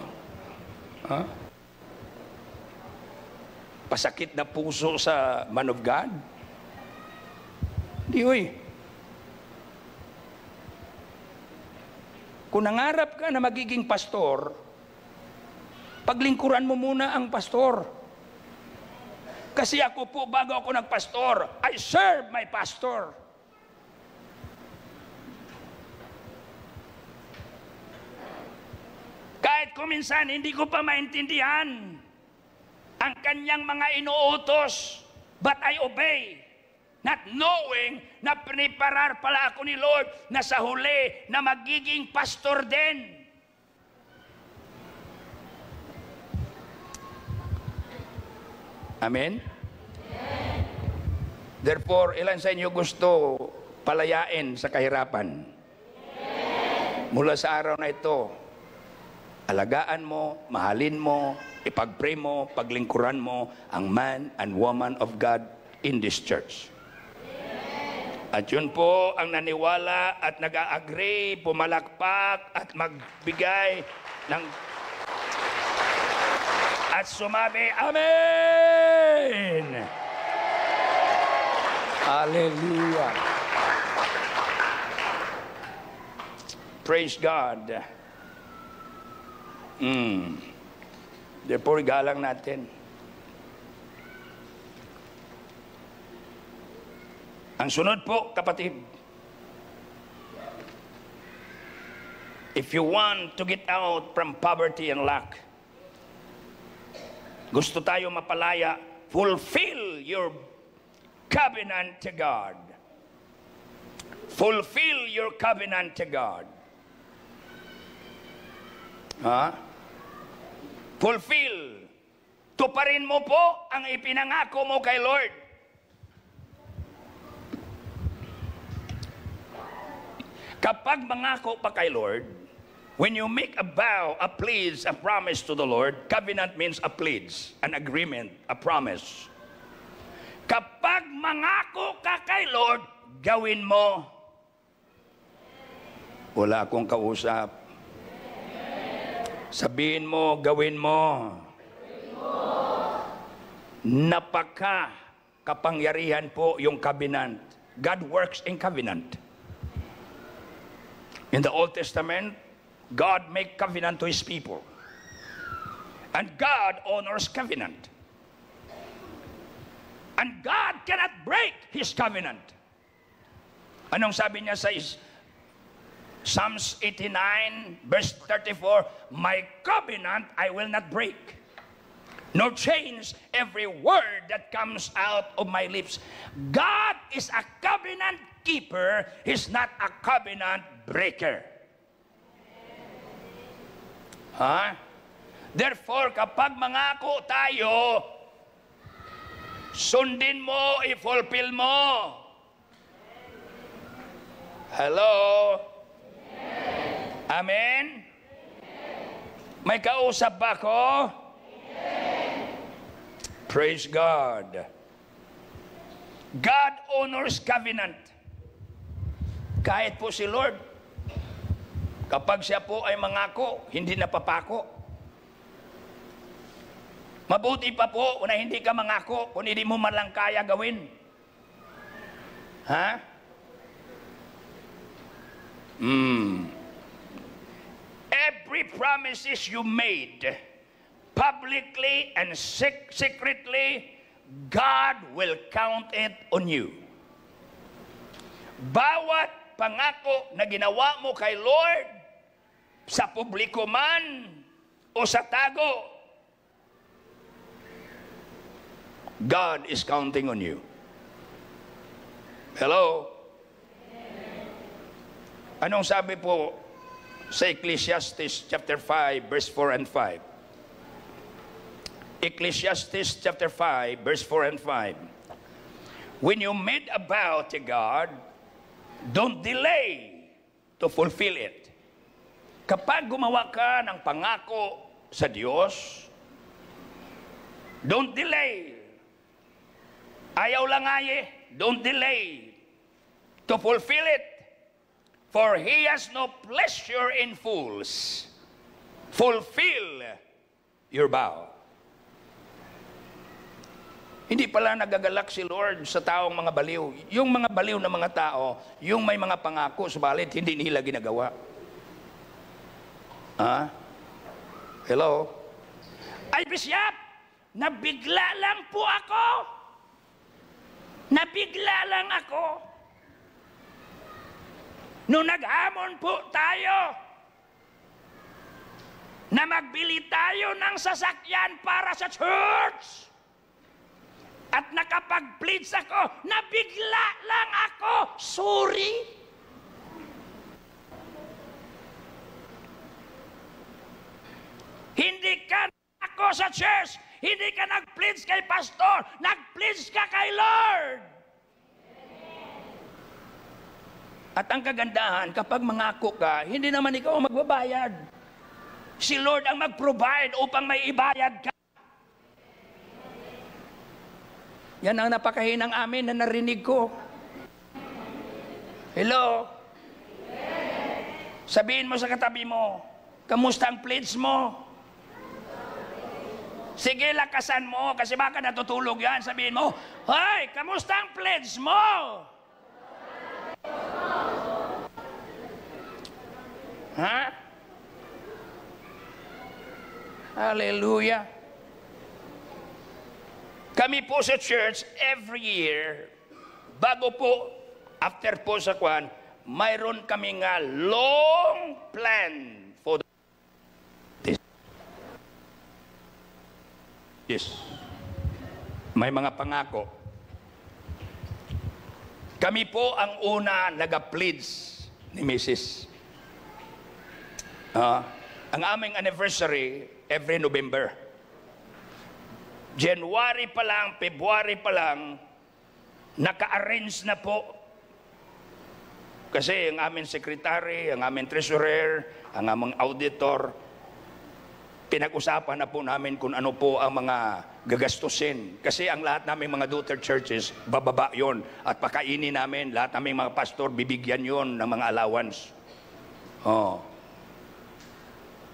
Huh? Pasakit na puso sa man of God? Di, oy. Kung nangarap ka na magiging pastor, paglingkuran mo muna ang pastor. Kasi ako po, bago ako nagpastor, I serve my pastor. Kahit kuminsan, hindi ko pa maintindihan ang kanyang mga inuutos, but I obey. Not knowing na piniparar pala ako ni Lord na sa huli na magiging pastor din. Amen? Therefore, ilan sa inyo gusto palayain sa kahirapan? Mula sa araw na ito, alagaan mo, mahalin mo, ipag-pray mo, paglingkuran mo ang man and woman of God in this church. At yun po ang naniwala at nag-agree, pumalakpak at magbigay ng at sumabi, Amen! Hallelujah! Praise God! Therefore, galang natin. Ang sunod po, kapatid, if you want to get out from poverty and lack, gusto tayo mapalaya, fulfill your covenant to God. Fulfill your covenant to God. Ha? Fulfill. Tuparin mo po ang ipinangako mo kay Lord. Kapag mangako pa kay Lord, when you make a vow, a pledge, a promise to the Lord, covenant means a pledge, an agreement, a promise. Kapag mangako ka kay Lord, gawin mo. Wala akong kausap. Sabihin mo, gawin mo. Napaka kapangyarihan po yung covenant. God works in covenant. In the Old Testament, God made covenant to His people. And God honors covenant. And God cannot break His covenant. Anong sabi niya sa Psalms 89, verse 34, My covenant I will not break, nor change every word that comes out of my lips. God is a covenant keeper, He's not a covenant breaker. Ha? Therefore, kapag mangako tayo, sundin mo, i-fulfill mo. Hello? Amen? May kausap ba ko? Praise God. God honors covenant. Kahit po si Lord, kapag siya po ay mangako, hindi napapako. Mabuti pa po na hindi ka mangako kung hindi mo man lang kaya gawin. Ha? Every promises you made, publicly and secretly, God will count it on you. Bawat pangako na ginawa mo kay Lord, sa publiko man o sa tago, God is counting on you. Hello? Anong sabi po sa Ecclesiastes chapter 5, verse 4 and 5? Ecclesiastes chapter 5, verse 4 and 5. When you made a vow to God, don't delay to fulfill it. Kapag gumawa ka ng pangako sa Diyos, don't delay. Ayaw lang don't delay to fulfill it. For He has no pleasure in fools. Fulfill your vow. Hindi pala nagagalak si Lord sa taong mga baliw. Yung mga baliw na mga tao, yung may mga pangako, subalit hindi nila ginagawa. Hello? Ay, Bishop, nabigla lang po ako. Nabigla lang ako. Nung naghamon po tayo na magbili tayo ng sasakyan para sa church. At nakapag-plead ako, nabigla lang ako. Sorry. Hindi ka ako sa church. Hindi ka nag-plead kay pastor. Nag-plead ka kay Lord. At ang kagandahan, kapag mangako ka, hindi naman ikaw ang magbabayad. Si Lord ang mag-provide upang may ibayad ka. Yan ang napakahinang amin na narinig ko. Hello? Sabihin mo sa katabi mo, kamusta ang pledge mo? Sige, lakasan mo, kasi baka natutulog yan. Sabihin mo, hoy, kamusta ang pledge mo? Ha? Hallelujah. Kami po sa church, every year, bago po, after po sa kwan, mayroon kami nga long plan for this. Yes. May mga pangako. Kami po ang una nag-pleads ni Mrs. Ang aming anniversary, every November. January pa lang, February pa lang, naka-arrange na po. Kasi ang aming secretary, ang aming treasurer, ang aming auditor, pinag-usapan na po namin kung ano po ang mga gagastusin. Kasi ang lahat naming mga daughter churches, bababa yon. At pakainin namin, lahat naming mga pastor, bibigyan yon ng mga allowance.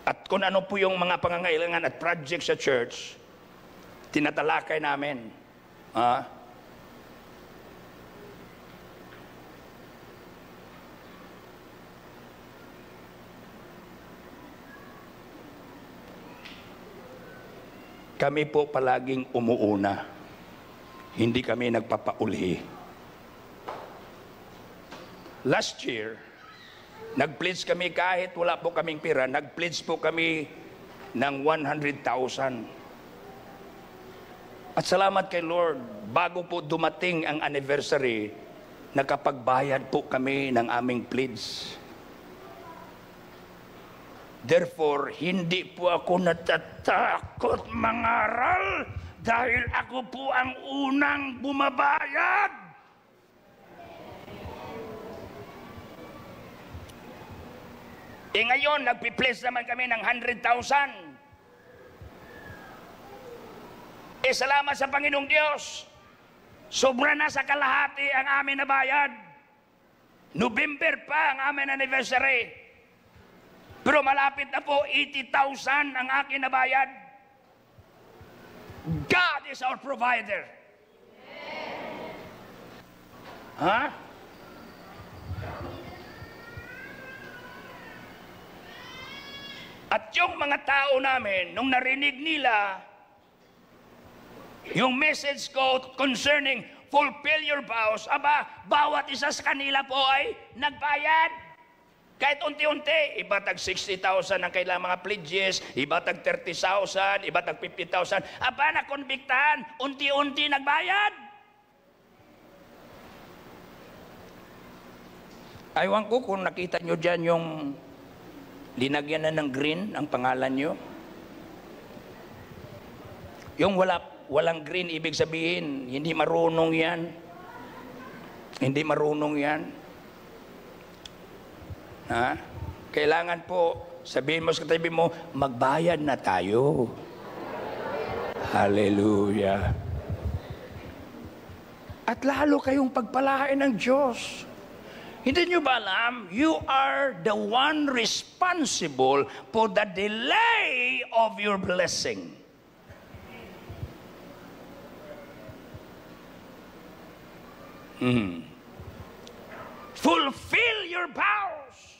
At kung ano po yung mga pangangailangan at project sa church, tinatalakay namin. Kami po palaging umuuna. Hindi kami nagpapaulhi. Last year, nag-pledge kami kahit wala po kaming pera, nag-pledge po kami ng 100,000. At salamat kay Lord, bago po dumating ang anniversary, nakapagbayad po kami ng aming pledge. Therefore, hindi po ako natatakot mangaral dahil ako po ang unang bumabayad. Ngayon, nagpi-pledge naman kami ng 100,000. Salamat sa Panginoong Diyos. Sobra na sa kalahati ang amin na bayad. November pa ang amin anniversary. Pero malapit na po, 80,000 ang akin na bayad. God is our provider. Ha? At yung mga tao namin, nung narinig nila yung message ko concerning fulfill your vows, aba, bawat isa sa kanila po ay nagbayad. Kahit unti-unti, iba tag 60,000 ang kailangan mga pledges, iba tag 30,000, iba tag 50,000. Aba, nakonbiktahan, unti-unti nagbayad. Aywan ko kung nakita nyo dyan yung linagyan na ng green ang pangalan nyo. Yung walang green, ibig sabihin, hindi marunong yan. Hindi marunong yan. Ha? Kailangan po, sabihin mo sa katabi mo, magbayad na tayo. Hallelujah. At lalo kayong pagpalain ng Diyos. Hindi nyo ba alam, you are the one responsible for the delay of your blessing. Fulfill your vows.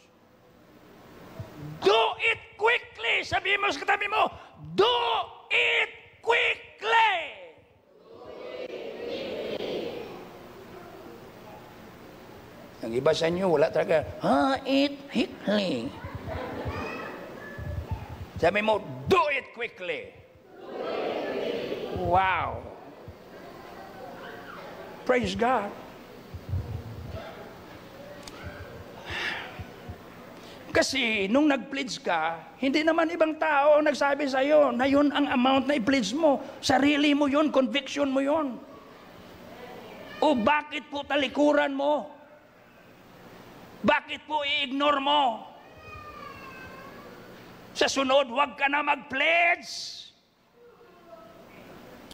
Do it quickly. Sabihin mo sa katabi mo, do it quickly. Ang iba sa inyo, wala talaga, it quickly. Sabi mo, do it quickly. Wow. Praise God. Kasi nung nag-pledge ka, hindi naman ibang tao nagsabi sa iyo na yun ang amount na i-pledge mo. Sarili mo yun, conviction mo yun. O bakit po talikuran mo? Bakit po i-ignore mo? Sa sunod, huwag ka na mag-pledge.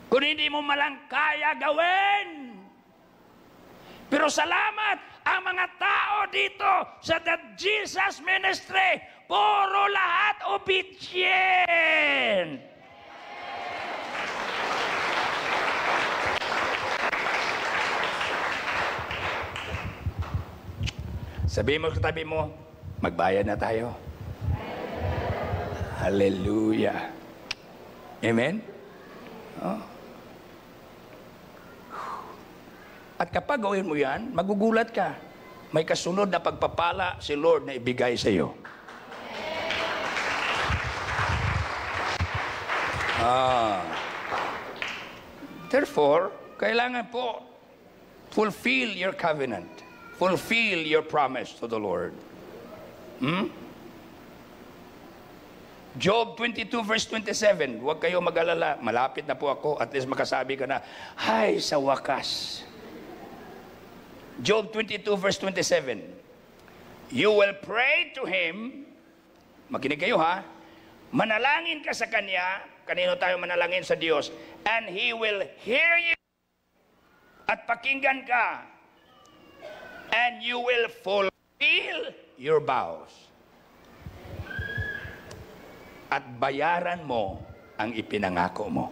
Kung hindi mo malang kaya gawin. Pero salamat, ang mga tao dito sa The Jesus Ministry, puro lahat obedient. Sabihin mo sa katabi mo, magbayad na tayo. Hallelujah. Amen? Oh. At kapag gawin mo yan, magugulat ka. May kasunod na pagpapala si Lord na ibigay sa iyo. Therefore, kailangan po fulfill your covenant. Fulfill your promise to the Lord. Job 22 verse 27, huwag kayo mag-alala, malapit na po ako, at least makasabi ka na, ay, sa wakas. Job 22 verse 27, you will pray to Him, makinig kayo ha, manalangin ka sa Kanya, kanino tayo manalangin sa Diyos, and He will hear you, at pakinggan ka, and you will fulfill your vows. At bayaran mo ang ipinangako mo.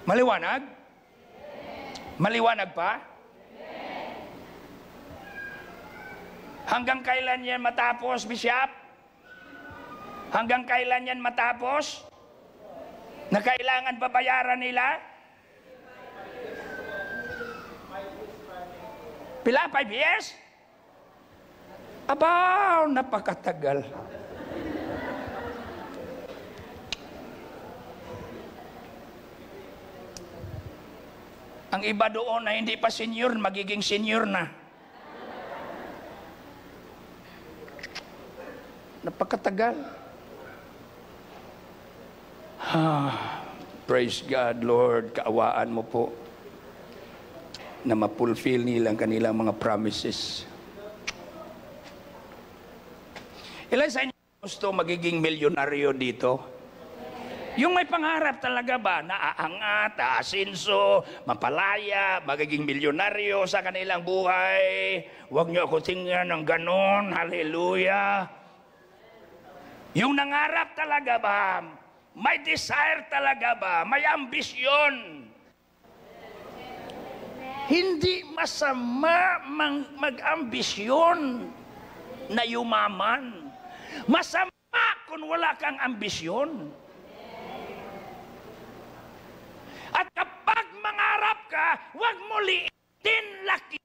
Maliwanag? Maliwanag pa? Hanggang kailan yan matapos, Bishop? Hanggang kailan yan matapos? Na kailangan babayaran nila? Pila? 5 years? Aba, napakatagal. Ang iba doon na hindi pa senior, magiging senior na. Napakatagal. Praise God, Lord. Kaawaan mo po na ma-fulfill nilang kanilang mga promises. Ilan sa inyo gusto magiging milyonaryo dito? Yung may pangarap talaga ba na aangat, aasinso, mapalaya, magiging milyonaryo sa kanilang buhay? Huwag niyo ako tingnan ng ganon. Hallelujah. Yung nangarap talaga ba? May desire talaga ba? May ambisyon. Hindi masama mag-ambisyon na yumaman. Masama kung wala kang ambisyon. At kapag mangarap ka, huwag mo liitin, laki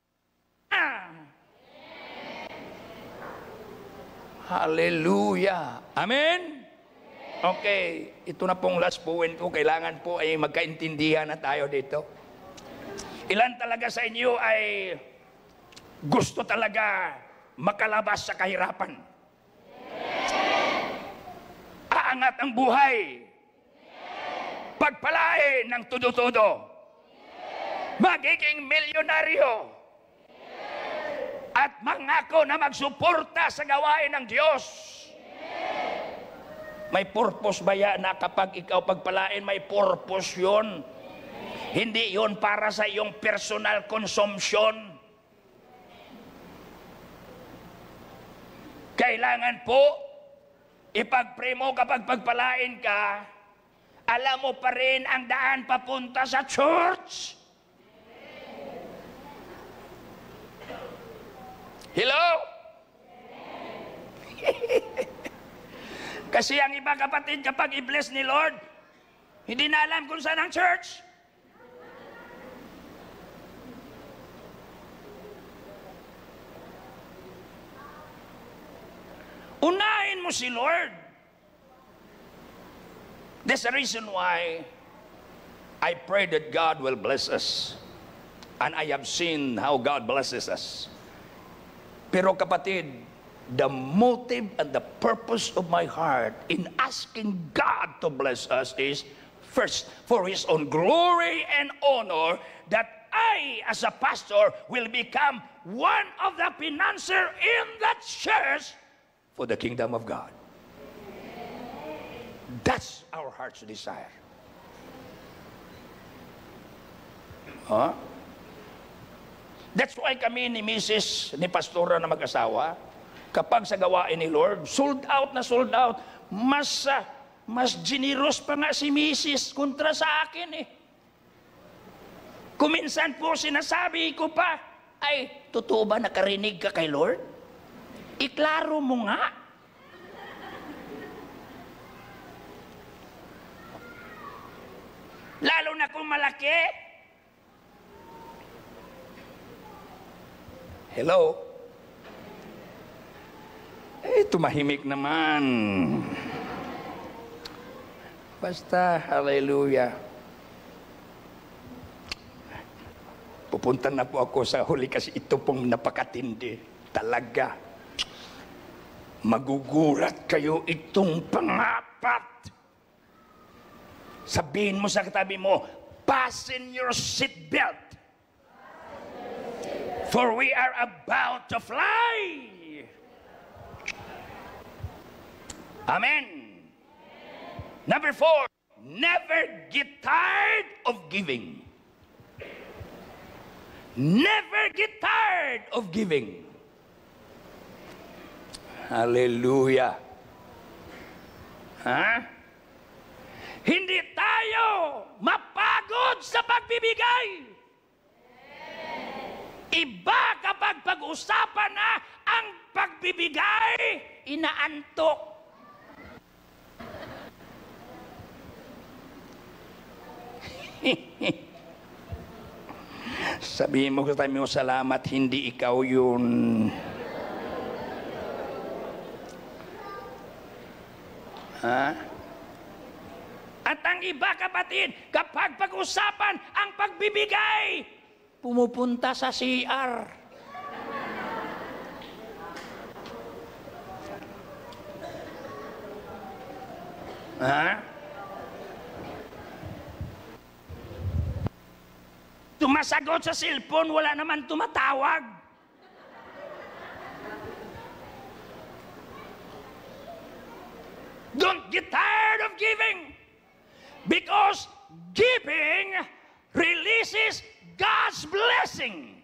na. Hallelujah. Amen? Okay, ito na pong last point ko. Kailangan po ay magkaintindihan na tayo dito. Ilan talaga sa inyo ay gusto talaga makalabas sa kahirapan? Aangat ang buhay. Pagpalain ng tudo-tudo. Magiging milyonaryo. At mangako na magsuporta sa gawain ng Diyos. May purpose ba yan na kapag ikaw pagpalain, may purpose yun? Hindi yun para sa iyong personal consumption. Kailangan po, ipag-pray mo kapag pagpalain ka, alam mo pa rin ang daan papunta sa church. Hello? Kasi ang iba kapatid, kapag i-bless ni Lord, hindi na alam kung saan ang church. Unahin mo si Lord. That's the reason why I pray that God will bless us. And I have seen how God blesses us. Pero kapatid, the motive and the purpose of my heart in asking God to bless us is, first, for His own glory and honor, that I, as a pastor, will become one of the financiers in that church for the kingdom of God. That's our heart's desire. Huh? That's why kami ni Mrs., ni Pastora na mag-asawa, kapag sa gawain ni Lord, sold out na sold out, mas generous pa nga si Mrs. kontra sa akin eh. Kuminsan po sinasabi ko pa, ay, totoo ba nakarinig ka kay Lord? Iklaro mo nga. Lalo na kung malaki. Hello? Eh, tumahimik naman. Basta, hallelujah. Pupunta na po ako sa huli kasi ito pong napakatindi. Talaga. Magugulat kayo itong pangapat. Sabihin mo sa katabi mo, fasten your seatbelt. For we are about to fly. Amen. Number 4, never get tired of giving. Never get tired of giving. Hallelujah. Ha? Hindi tayo mapagod sa pagbibigay. Iba kapag pag-usapan na ang pagbibigay, inaantok. Sabihin mo sa tayo, salamat, hindi ikaw yun. Ha? At ang iba kapatid, kapag pag-usapan ang pagbibigay, pumupunta sa CR. Ha? Tumasagot sa cellphone, wala naman tumatawag. Don't get tired of giving. Because giving releases God's blessing.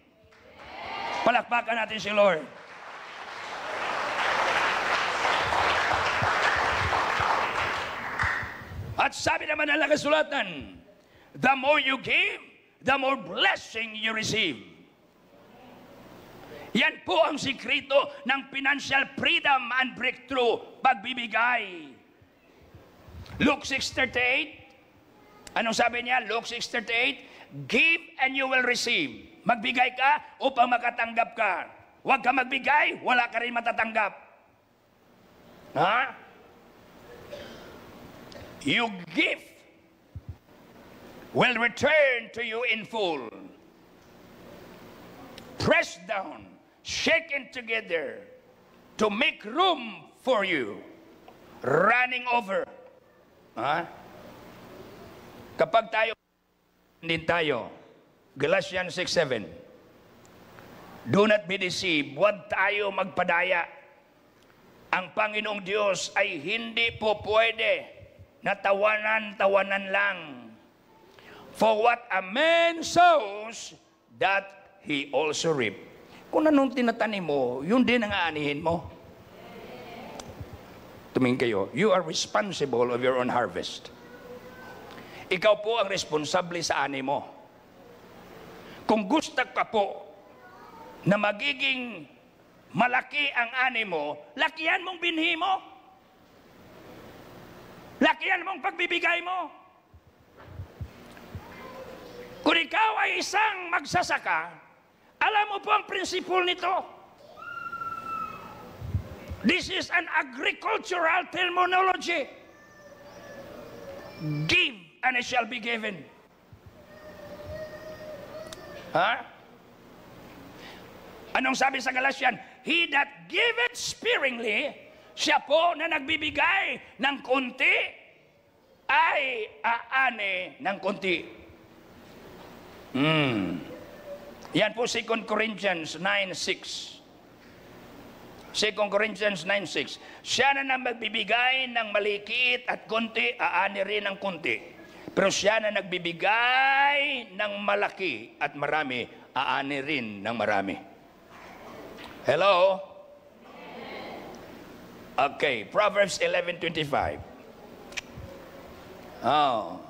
Palakpakan natin si Lord. At sabi naman ng kasulatan, the more you give, the more blessing you receive. Yan po ang sikreto ng financial freedom and breakthrough, pagbibigay. Luke 6:38, anong sabi niya? Luke 6:38, give and you will receive. Magbigay ka upang makatanggap ka. Huwag ka magbigay, wala ka rin matatanggap. Ha? You give will return to you in full. Pressed down, shaken together to make room for you. Running over. Ha? Kapag tayo, din tayo, Galatians 6:7, do not be deceived, huwag tayo magpadaya. Ang Panginoong Diyos ay hindi po pwede na tawanan lang. For what a man sows, that he also reap. Kung anong tinatanim mo, yun din ang aanihin mo. Tumingin kayo, you are responsible of your own harvest. Ikaw po ang responsable sa ani mo. Kung gusto ka po na magiging malaki ang ani mo, lakihan mong binhi mo. Lakihan mong pagbibigay mo. Kung ikaw ay isang magsasaka, alam mo po ang prinsipyo nito. This is an agricultural terminology. Give and it shall be given. Ha? Anong sabi sa Galatian? He that giveth sparingly, siya po na nagbibigay ng konti, ay aane ng konti. Yan po 2 Corinthians 9:6. 2 Corinthians 9:6. Siya na magbibigay ng maliit at konti, aani rin ng konti. Pero siya na nagbibigay ng malaki at marami, aani rin ng marami. Hello? Okay, Proverbs 11:25. Oh.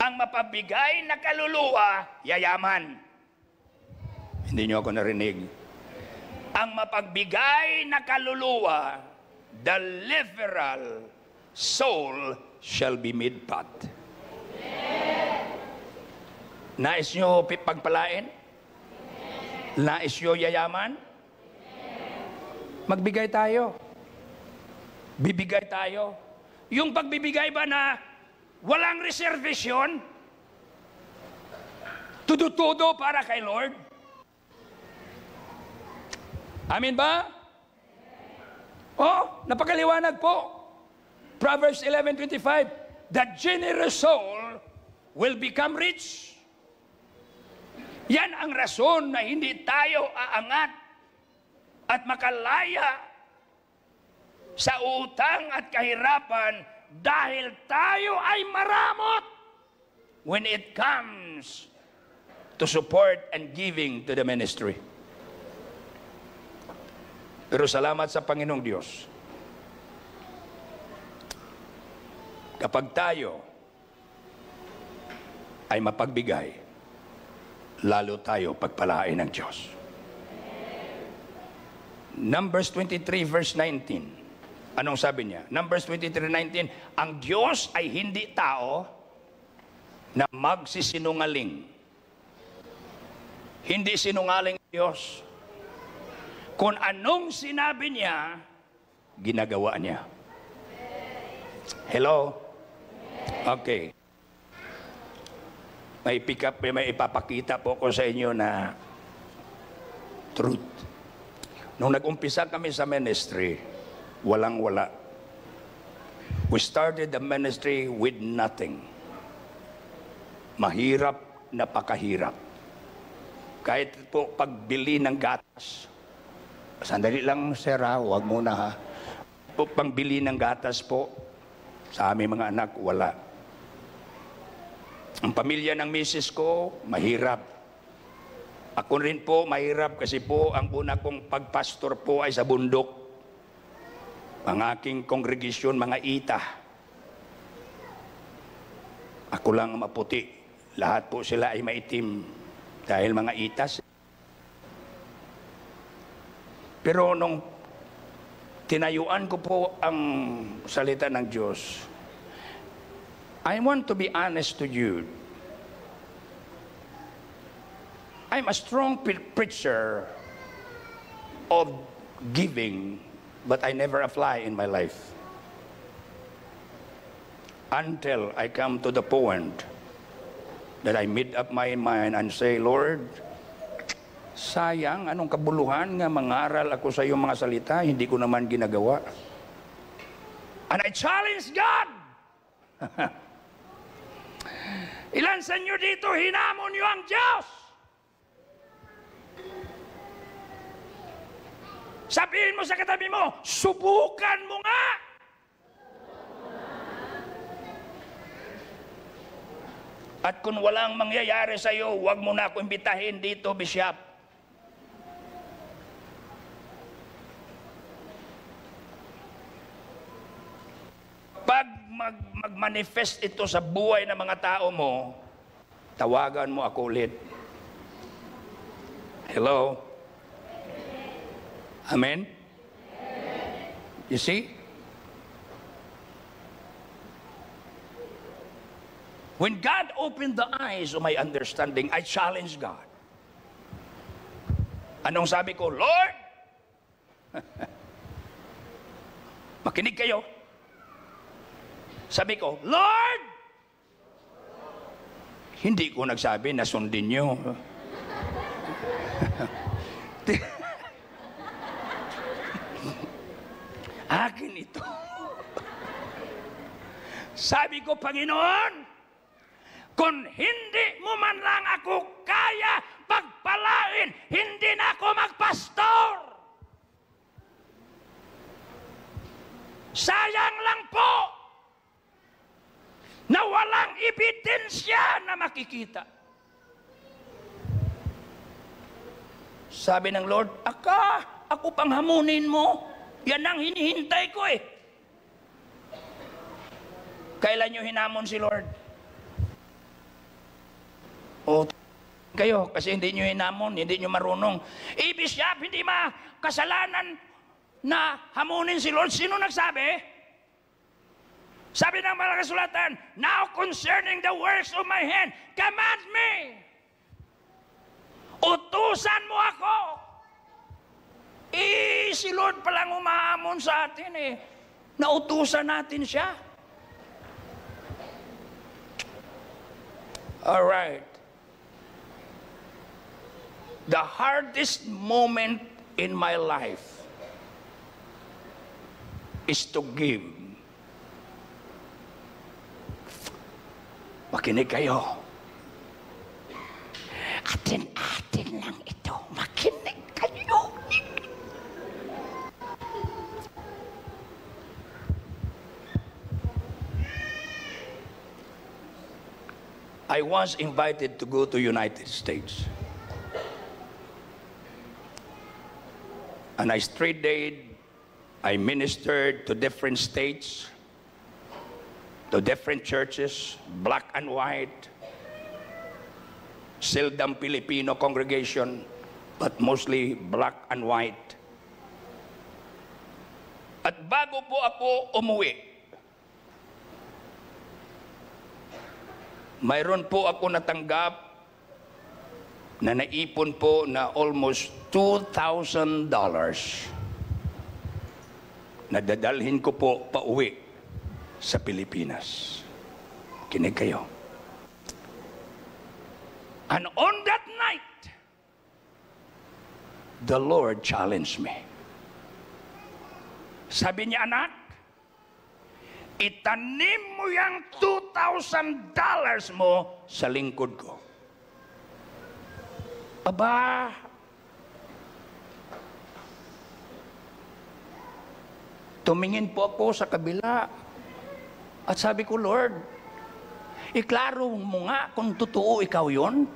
Ang mapabigay na kaluluwa, yayaman. Hindi niyo ako narinig. Ang mapagbigay na kaluluwa, the liberal soul shall be made fat. Nais niyo pagpalain? Nais niyo yayaman? Magbigay tayo. Bibigay tayo. Yung pagbibigay ba na walang reservation? Tudo-tudo para kay Lord? Amin ba? Oh, napakaliwanag po. Proverbs 11:25, the generous soul will become rich. Yan ang rason na hindi tayo aangat at makalaya sa utang at kahirapan dahil tayo ay maramot when it comes to support and giving to the ministry. Pero salamat sa Panginoong Diyos. Kapag tayo ay mapagbigay, lalo tayo pagpalain ng Diyos. Numbers 23 verse 19. Anong sabi niya? Numbers 23:19, ang Diyos ay hindi tao na magsisinungaling. Hindi sinungaling ang Diyos. Kung anong sinabi niya, ginagawa niya. Hello? Okay. May ipapakita po ko sa inyo na truth. Nung nag-umpisa kami sa ministry, walang-wala. We started the ministry with nothing. Mahirap, napakahirap. Kahit po pagbili ng gatas. Sandali lang, sir, ha? Huwag muna, ha? Pangbili ng gatas po, sa aming mga anak, wala. Ang pamilya ng misis ko, mahirap. Ako rin po, mahirap kasi po ang una kong pagpastor po ay sa bundok. Ang aking kongregasyon, mga ita. Ako lang maputi. Lahat po sila ay maitim dahil mga itas. Pero nung tinayuan ko po ang salita ng Diyos, I want to be honest to you. I'm a strong preacher of giving, but I never apply in my life. Until I come to the point that I made up my mind and say, Lord, sayang, anong kabuluhan nga mangaral ako sa iyong mga salita, hindi ko naman ginagawa. And I challenge God. Ilan sa inyo dito, hinamon niyo ang Diyos? Sabihin mo sa katabi mo, subukan mo nga. At kung walang mangyayari sa iyo, huwag mo na ako imbitahin dito, Bishop. Pag mag-manifest ito sa buhay ng mga tao mo, tawagan mo ako ulit. Hello? Amen? You see? When God opened the eyes of my understanding, I challenged God. Anong sabi ko? Lord! Makinig kayo. Sabi ko, Lord! Hindi ko nagsabi na sundin nyo. Akin ito. Sabi ko, Panginoon, kung hindi mo man lang ako kaya pagpalain, hindi na ako magpastor. Sayang lang po na walang ebidensya na makikita. Sabi ng Lord, ako pang hamunin mo. Yan ang hinihintay ko eh. Kailan nyo hinamon si Lord? O kayo, kasi hindi nyo hinamon, hindi nyo marunong. Bishop, hindi kasalanan na hamunin si Lord. Sino nagsabi? Sabi ng mga kasulatan, now concerning the works of my hand, command me. Utusan mo ako. Si Lord palang umahamon sa atin eh. Nautusan natin siya. All right. The hardest moment in my life is to give. Makinig kayo. Atin-atin lang ito. Makinig kayo. I was invited to go to United States. And I straight-dayed, I ministered to different states, to different churches, black and white, seldom Filipino congregation, but mostly black and white. At bago po ako umuwi, mayroon po ako natanggap na naipon po na almost $2,000 na dadalhin ko po pauwi sa Pilipinas. Kinig kayo. And on that night, the Lord challenged me. Sabi niya, anak, itanim mo yung $2,000 mo sa lingkod ko. Aba, tumingin po ako sa kabila at sabi ko, Lord, Iklaro mo nga kung totoo ikaw yon.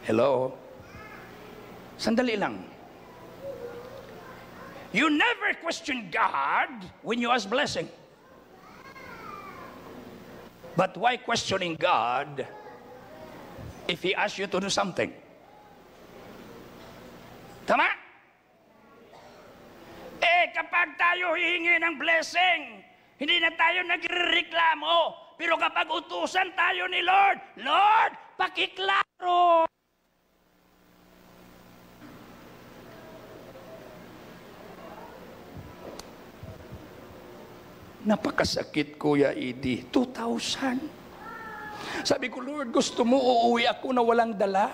Hello? Sandali lang. You never question God when you ask blessing. But why questioning God if He asks you to do something? Tama? Kapag tayo hihingi ng blessing, hindi na tayo nagrereklamo. Pero kapag utusan tayo ni Lord, Lord, pakiklaro. Napakasakit, Kuya Edie. 2,000. Sabi ko, Lord, gusto mo uuwi ako na walang dala?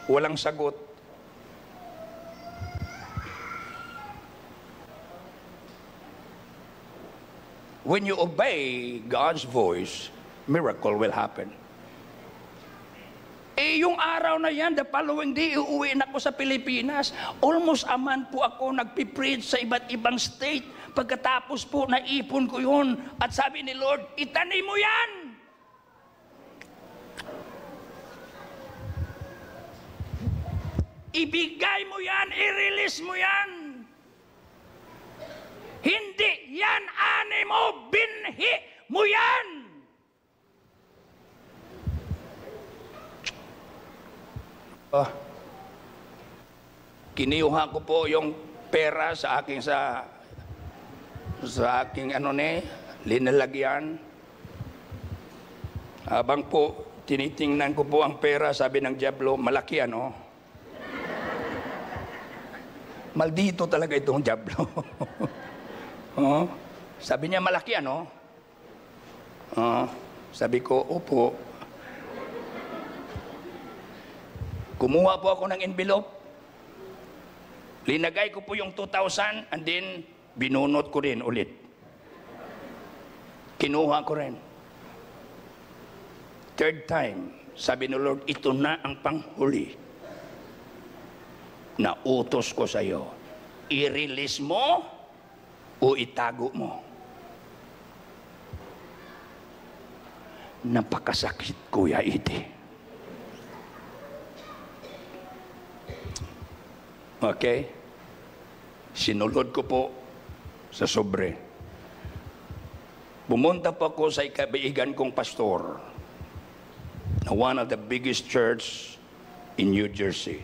Walang sagot. When you obey God's voice, miracle will happen. Yung araw na yan, the following day, uuwi na ako sa Pilipinas. Almost a month po ako nagpipreach sa iba't ibang state. Pagkatapos po, naipon ko yun. At sabi ni Lord, itanim mo yan. Ibigay mo yan, i-release mo yan. Hindi yan ani mo, binhi mo yan. Kiniuha ko po yung pera sa aking linalagyan. Habang po tinitingnan ko po ang pera, sabi ng diablo, malaki ano? Maldito talaga itong diablo. Sabi niya, malaki ano? Sabi ko, opo. Kumuha po ako ng envelope. Linagay ko po yung 2,000 and then binunot ko rin ulit. Kinuha ko rin. Third time, sabi ng Lord, ito na ang panghuli na utos ko sa iyo. I-release mo o itago mo. Napakasakit, Kuya Edie. Okay? Sinulod ko po sa sobre. Pumunta po ako sa ikabaigan kong pastor na one of the biggest church in New Jersey.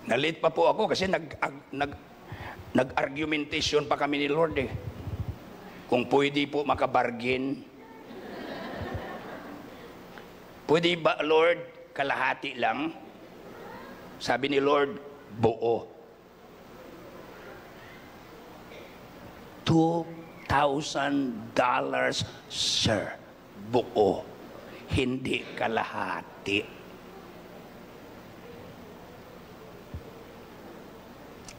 Nalit pa po ako kasi nag-argumentation pa kami ni Lord eh. Kung pwede po makabargain. Pwede ba, Lord, kalahati lang? Sabi ni Lord, buo. $2,000, sir. Buo. Hindi kalahati.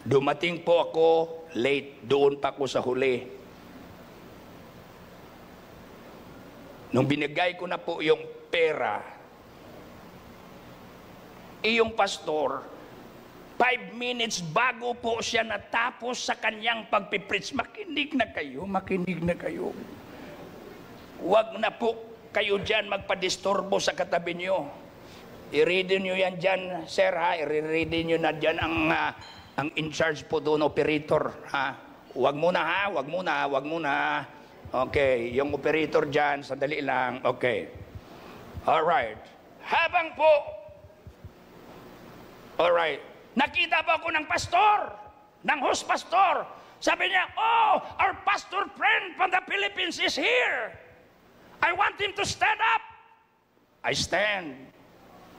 Dumating po ako late. Doon pa ako sa huli. Nung binigay ko na po yung pera, yung pastor, 5 minutes bago po siya natapos sa kanyang pagpipreach, makinig na kayo, makinig na kayo. Huwag na po kayo dyan magpadisturbo sa katabi nyo. I-ready nyo yan dyan, sir, ha? I-ready nyo na dyan ang in charge po doon, operator, ha? Huwag muna, ha? Huwag muna, huwag muna. Okay, yung operator dyan, sandali lang. Okay. Alright. Habang po, alright, nakita po ako ng pastor, ng host pastor. Sabi niya, oh, our pastor friend from the Philippines is here. I want him to stand up. I stand.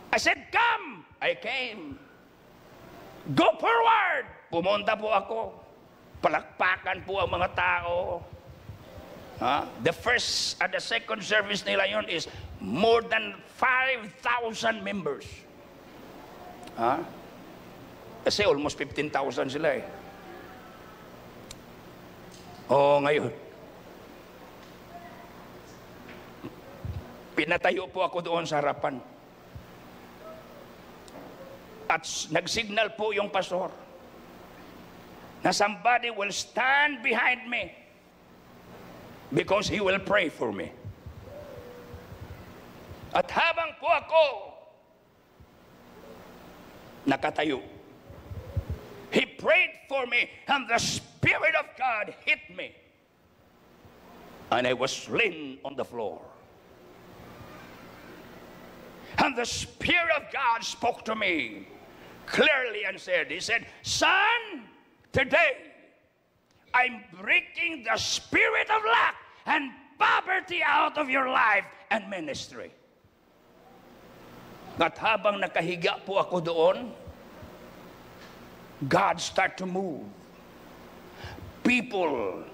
I said, come. I came. Go forward. Pumunta po ako. Palakpakan po ang mga tao. The first and the second service nila yun is more than 5,000 members. Kasi almost 15,000 sila eh. Ngayon, pinatayo po ako doon sa harapan. At nagsignal po yung pastor na somebody will stand behind me. because He will pray for me. At habang po ako nakatayo, He prayed for me, and the Spirit of God hit me. And I was laying on the floor. And the Spirit of God spoke to me clearly and said, He said, "Son, today I'm breaking the spirit of lack and poverty out of your life and ministry." At habang nakahiga po ako doon, God start to move. People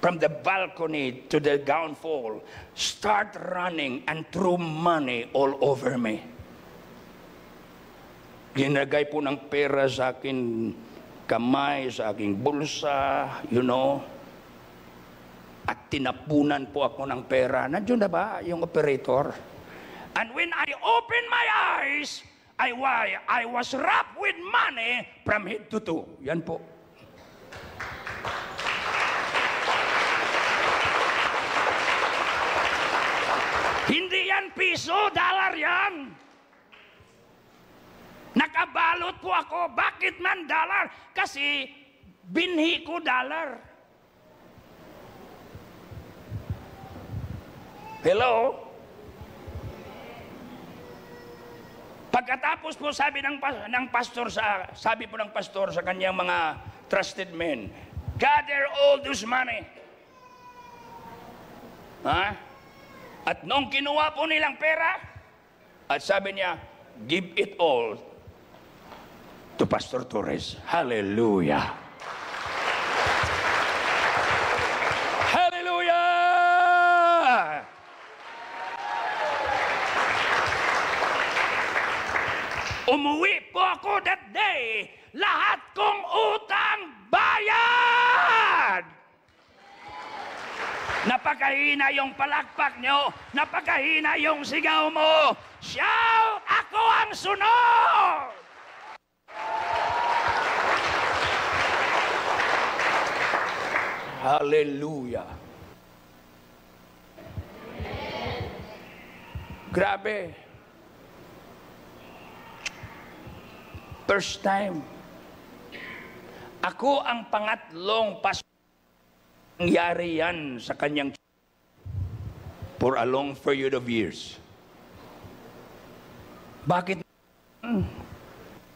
from the balcony to the downfall start running and threw money all over me. Ginagay po ng pera sa akin kamay, sa aking bulsa, at tinapunan po ako ng pera. Nandiyon na ba yung operator? And when I opened my eyes, I was wrapped with money from head to toe. Yan po. Hindi yan piso, dollar yan. Nakabalot po ako. Bakit man dollar? Kasi binhi ko dollar. Hello? Pagkatapos po sabi ng pastor sa kanyang mga trusted men, gather all this money. Ha? At nung kinuha po nilang pera, at sabi niya, give it all to Pastor Torres. Hallelujah! Hallelujah! Umuwi po ako that day, lahat kong utang bayad! Napakahina yung palakpak nyo, napakahina yung sigaw mo. Shout! Ako ang sunod! Hallelujah! Grabe. First time. Ako ang pangatlong pastor nangyari yan sa kanyang for a long period of years. Bakit?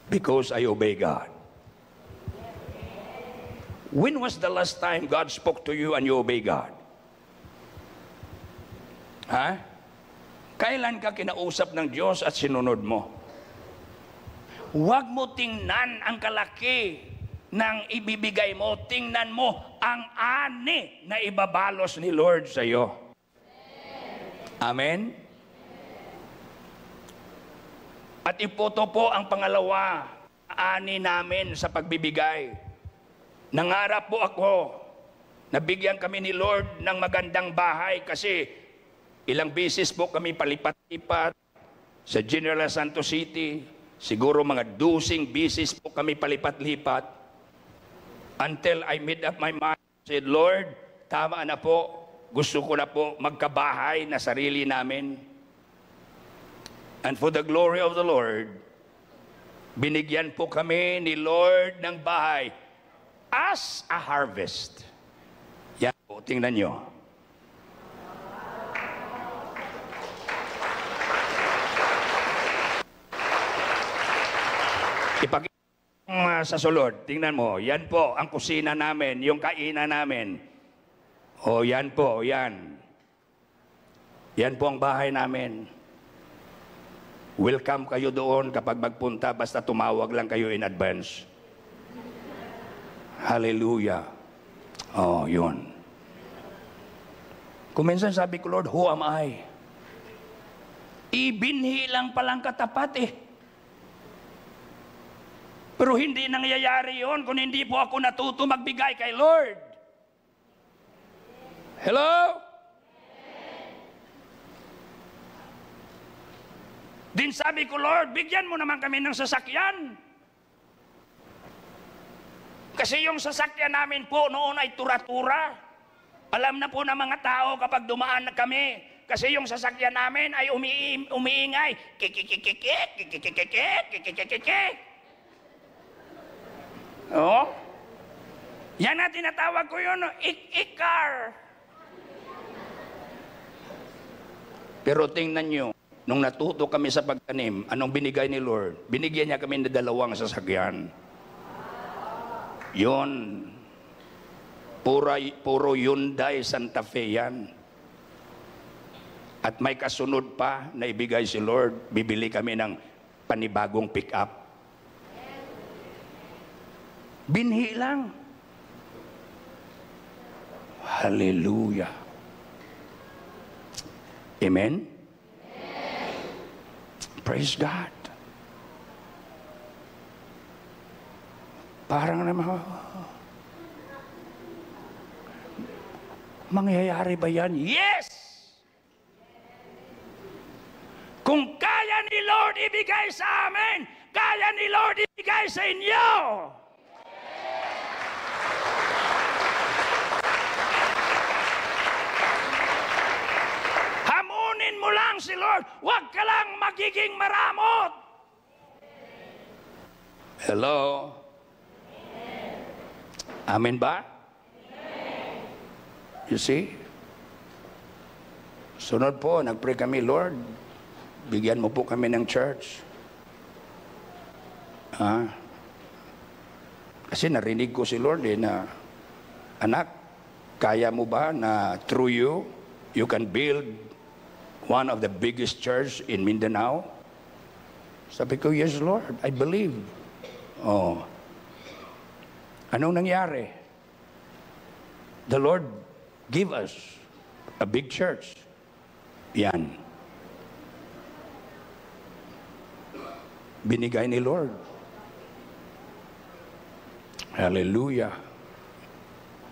Because I obey God. When was the last time God spoke to you and you obey God? Ha? Kailan ka kinausap ng Diyos at sinunod mo? Huwag mo tingnan ang kalaki ng ibibigay mo. Tingnan mo ang ani na ibabalos ni Lord sa iyo. Amen? At ipoto po ang pangalawa, ani namin sa pagbibigay. Nangarap po ako, nabigyan kami ni Lord ng magandang bahay kasi ilang beses po kami palipat-lipat sa General Santos City. Siguro mga 12 beses po kami palipat-lipat. Until I made up my mind, said, Lord, tama na po. Gusto ko na po magkabahay na sarili namin. And for the glory of the Lord, binigyan po kami ni Lord ng bahay as a harvest. Yan po, tingnan nyo. Ipakita sa sulod, tingnan mo, yan po ang kusina namin, yung kainan namin. O yan po, yan. Yan po ang bahay namin. Welcome kayo doon kapag magpunta, basta tumawag lang kayo in advance. Hallelujah. Oh, yun. Kung minsan sabi ko, Lord, who am I? Ibinhi lang palang katapat eh. Pero hindi nangyayari yon kung hindi po ako natuto magbigay kay Lord. Hello? Din sabi ko, Lord, bigyan mo naman kami ng sasakyan. Kasi yung sasakyan namin po noon ay tura-tura. Alam na po ng mga tao kapag dumaan na kami. Kasi yung sasakyan namin ay umiingay. Oh? Yan na tinatawag ko yun, ik-ik-car. Pero tingnan nyo, nung natuto kami sa pagtanim, anong binigay ni Lord? Binigyan niya kami ng 2 sasakyan. Yon. Puro Hyundai Santa Fe yan. At may kasunod pa na ibigay si Lord. Bibili kami ng panibagong pick-up. Binhi lang. Hallelujah. Amen? Praise God. Parang naman, mangyayari ba yan? Yes! Kung kaya ni Lord ibigay sa amin, kaya ni Lord ibigay sa inyo. Hamunin mo lang si Lord. Huwag ka lang magiging maramot. Hello? Amen ba? You see? Sunod po, nag-pray kami, Lord, bigyan mo po kami ng church. Kasi narinig ko si Lord na, anak, kaya mo ba na through you can build one of the biggest church in Mindanao? Sabi ko, yes, Lord, I believe. Oh. Anong nangyari? The Lord give us a big church. Yan. Binigay ni Lord. Hallelujah.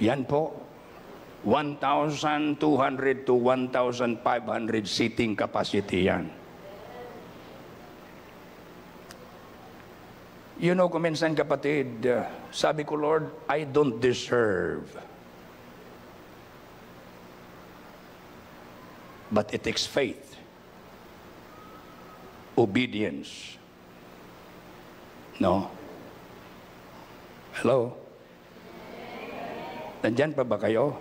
Yan po. 1,200 to 1,500 seating capacity yan. You know, kuminsan kapatid, sabi ko, Lord, I don't deserve. But it takes faith, obedience. No? Hello? Nandyan pa ba kayo?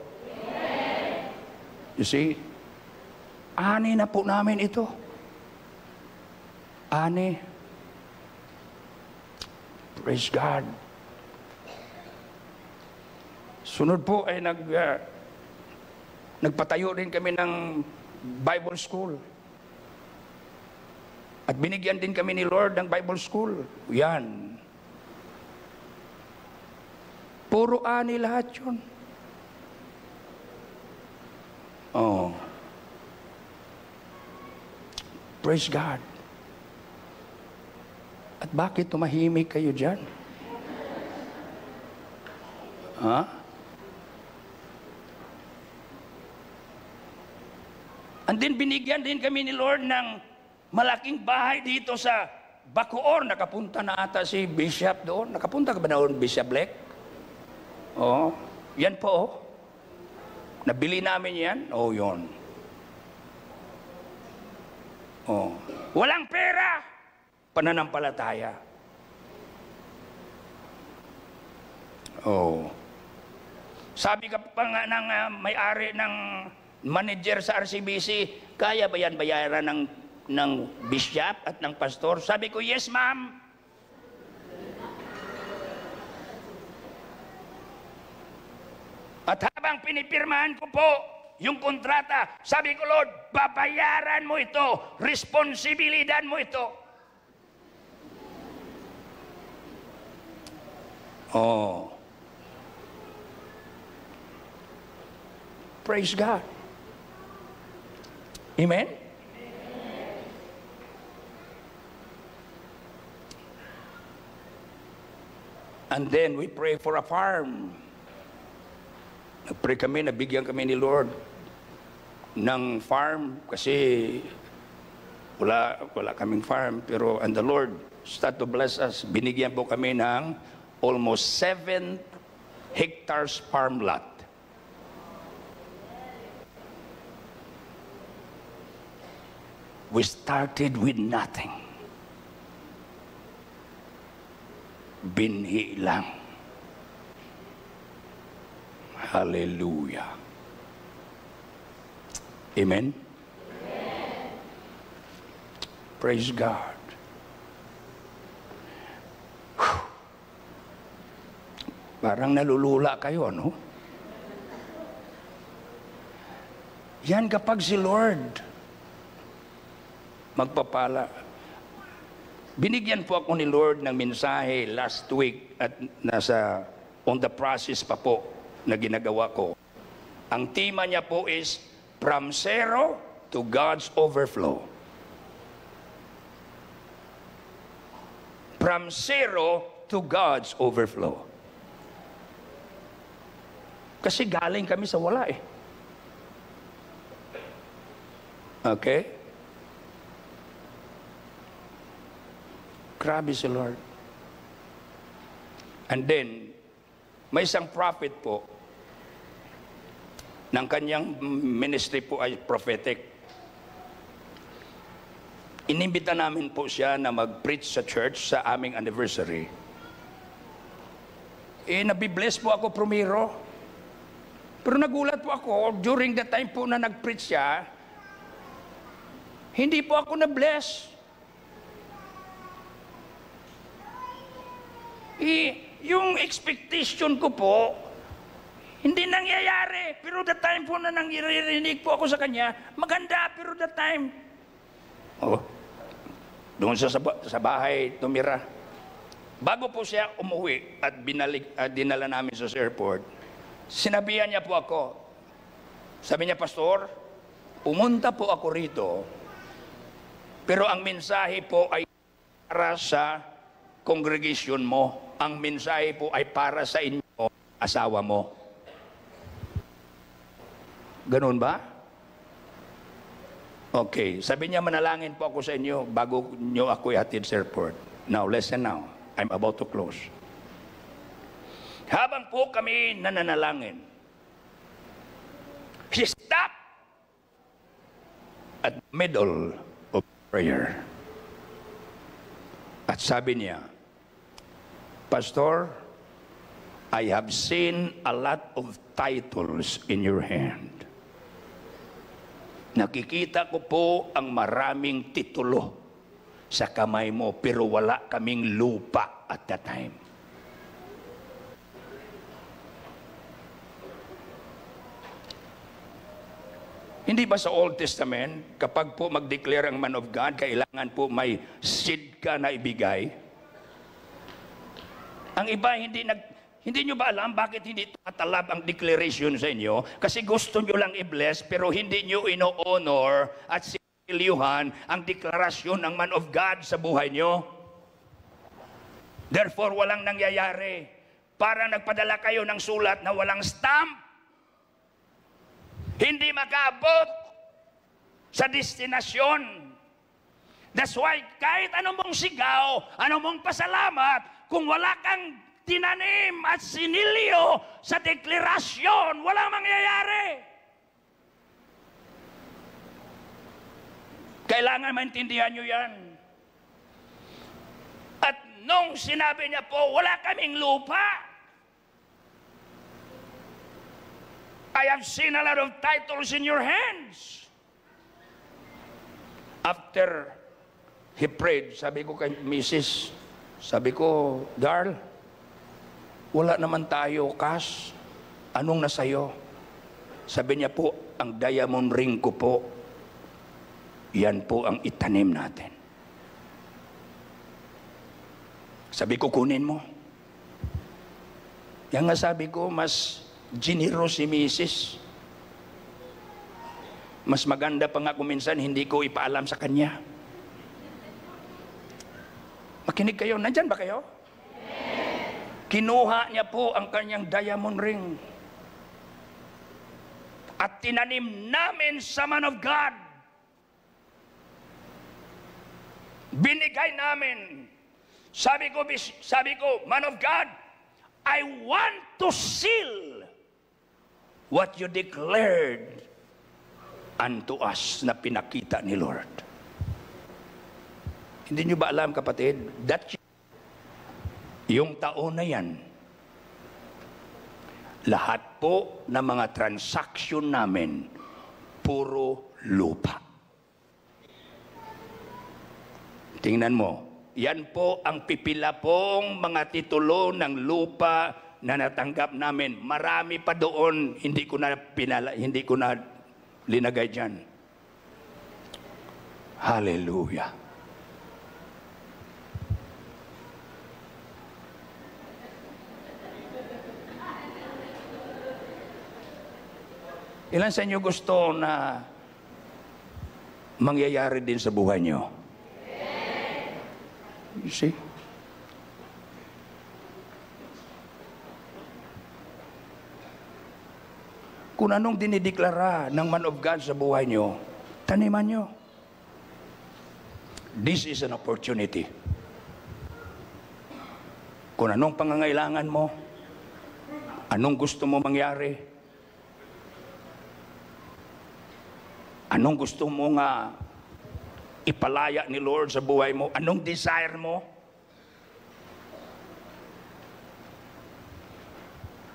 You see? Ani na po namin ito. Ani. Praise God. Sunod po ay nagpatayo rin kami ng Bible school. At binigyan din kami ni Lord ng Bible school. Yan. Puro ani lahat yun. Oh. Praise God. At bakit tumahimik kayo dyan? And then binigyan din kami ni Lord ng malaking bahay dito sa Bacoor. Nakapunta na ata si Bishop doon. Nakapunta ka ba doon, Bishop Lek? Oh, yan po. Oh. Nabili namin yan. Oh, yun. Oh. Walang pera. Pananampalataya. Oh. Sabi ka pa nga ng may-ari ng manager sa RCBC, kaya ba yan bayaran ng bishop at ng pastor? Sabi ko, yes, ma'am. At habang pinipirmahan ko po yung kontrata, sabi ko, Lord, babayaran mo ito, responsibilidad mo ito. Oh. Praise God. Amen? And then we pray for a farm. Nag-pray kami, nabigyan kami ni Lord ng farm kasi wala kaming farm. Pero and the Lord start to bless us. Binigyan po kami ng almost 7 hectares farm lot. We started with nothing. Binhi lang. Hallelujah. Amen? Praise God. Whew. Parang nalulula kayo, no? Yan kapag si Lord magpapala. Binigyan po ako ni Lord ng mensahe last week at nasa on the process pa po na ginagawa ko. Ang tema niya po is From Zero to God's Overflow. From zero to God's overflow. Kasi galing kami sa wala eh. Okay? Grabe si Lord. And then, may isang prophet po, ng kanyang ministry po ay prophetic. Inimbita namin po siya na mag-preach sa church sa aming anniversary. Nabibless po ako primero. Pero nagulat po ako, during the time po na nag-preach siya, hindi po ako na-bless. Yung expectation ko po, hindi nangyayari. Pero the time po na nangyarinig po ako sa kanya, maganda, pero the time, doon sa bahay tumira. Bago po siya umuwi at dinala namin sa airport, sinabihan niya po ako. Sabi niya, Pastor, pumunta po ako rito, pero ang mensahe po ay para sa congregation mo. Ang mensahe po ay para sa inyo, asawa mo. Ganun ba? Okay, sabi niya, manalangin po ako sa inyo bago nyo ako ihatid sa airport. Now, listen now. I'm about to close. Habang po kami nananalangin, he stopped at the middle of prayer. At sabi niya, Pastor, I have seen a lot of titles in your hand. Nakikita ko po ang maraming titulo sa kamay mo, pero wala kaming lupa at that time. Hindi ba sa Old Testament, kapag po mag-declare ang man of God, kailangan po may seed ka na ibigay? Ang iba hindi nyo ba alam bakit hindi tumatalab ang declaration sa inyo? Kasi gusto nyo lang i-bless, pero hindi nyo ino-honor at sinilyuhan ang deklarasyon ng man of God sa buhay nyo. Therefore, walang nangyayari. Para nagpadala kayo ng sulat na walang stamp, hindi makaabot sa destinasyon. That's why kahit anong mong sigaw, anong mong pasalamat, kung wala kang tinanim at sinilyo sa deklarasyon, walang mangyayari. Kailangan maintindihan nyo yan. At nung sinabi niya po, wala kaming lupa, I have seen a lot of titles in your hands. After he prayed, sabi ko kay Mrs., sabi ko, Darl, wala naman tayo cash. Anong nasayo? Sabi niya po, ang diamond ring ko po, yan po ang itanim natin. Sabi ko, kunin mo. Yan nga sabi ko, mas generous si Mrs. Mas maganda pa nga kung minsan hindi ko ipaalam sa kanya. Makinig kayo. Nandyan ba kayo? Kinuha niya po ang kanyang diamond ring. At tinanim namin sa man of God. Binigay namin. Sabi ko, man of God, I want to seal what you declared unto us na pinakita ni Lord. Hindi nyo ba alam, kapatid? Yung taon na yan, lahat po ng mga transaksyon namin, puro lupa. Tingnan mo, yan po ang pipila pong mga titulo ng lupa na natanggap namin. Marami pa doon, hindi ko na linagay dyan. Hallelujah. Ilan sa inyo gusto na mangyayari din sa buhay nyo? You see? Kung anong dinideklara ng man of God sa buhay nyo, taniman nyo. This is an opportunity. Kung anong pangangailangan mo, anong gusto mo mangyari, anong gusto mo nga ipalaya ni Lord sa buhay mo, anong desire mo,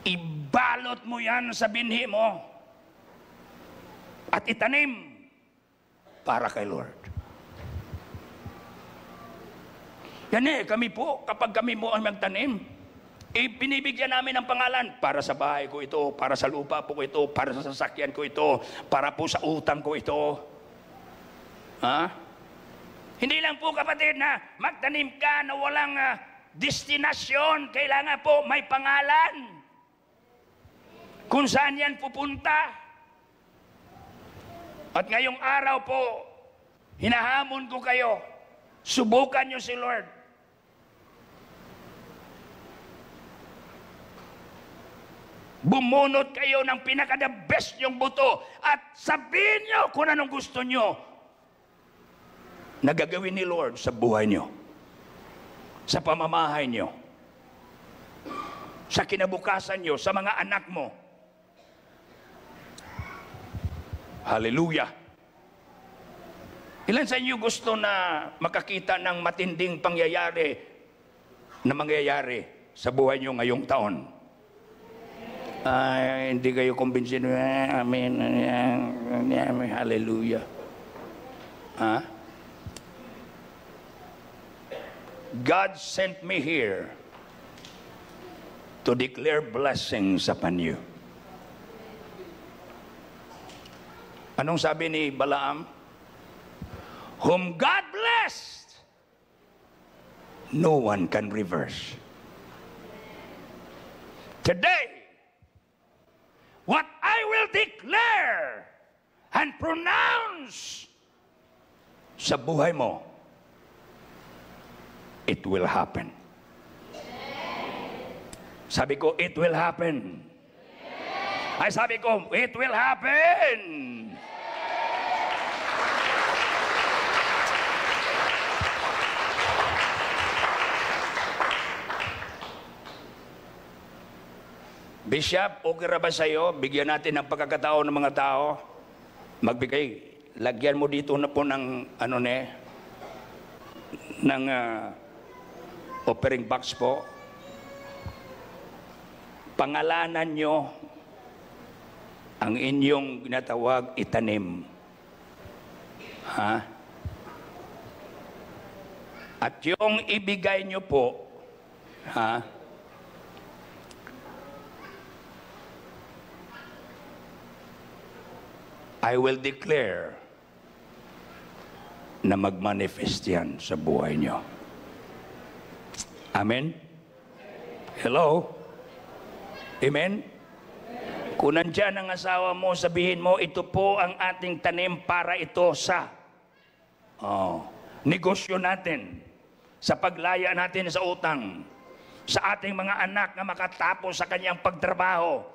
ibalot mo yan sa binhi mo at itanim para kay Lord. Yan kami po, kapag kami mo ang magtanim, binibigyan namin ng pangalan, para sa bahay ko ito, para sa lupa po ko ito, para sa sasakyan ko ito, para po sa utang ko ito. Ha? Hindi lang po, kapatid, na magtanim ka na walang destinasyon. Kailangan po may pangalan kung saan yan pupunta. At ngayong araw po, hinahamon ko kayo, subukan nyo si Lord. Bumunot kayo ng pinaka-the best yung buto at sabihin nyo kung anong gusto nyo na gagawin ni Lord sa buhay nyo, sa pamamahay nyo, sa kinabukasan nyo, sa mga anak mo. Hallelujah! Ilan sa inyo gusto na makakita ng matinding pangyayari na mangyayari sa buhay nyo ngayong taon? Hindi kayo kumbinsin. Amen. Hallelujah. God sent me here to declare blessings upon you. Anong sabi ni Balaam? Whom God blessed, no one can reverse. Today, what I will declare and pronounce sa buhay mo, it will happen. Sabi ko, it will happen. Ay, sabi ko, it will happen. Bishop, okay ra ba sa'yo? Bigyan natin ng pagkakataon ng mga tao. Magbigay. Lagyan mo dito na po ng, ng offering box po. Pangalanan nyo ang inyong ginatawag itanim. Ha? At yung ibigay nyo po, ha? I will declare na mag-manifest yan sa buhay nyo. Amen? Hello? Amen? Kung nandyan ang asawa mo, sabihin mo, ito po ang ating tanim para ito sa negosyo natin, sa paglaya natin sa utang, sa ating mga anak na makatapos sa kanyang pagtrabaho.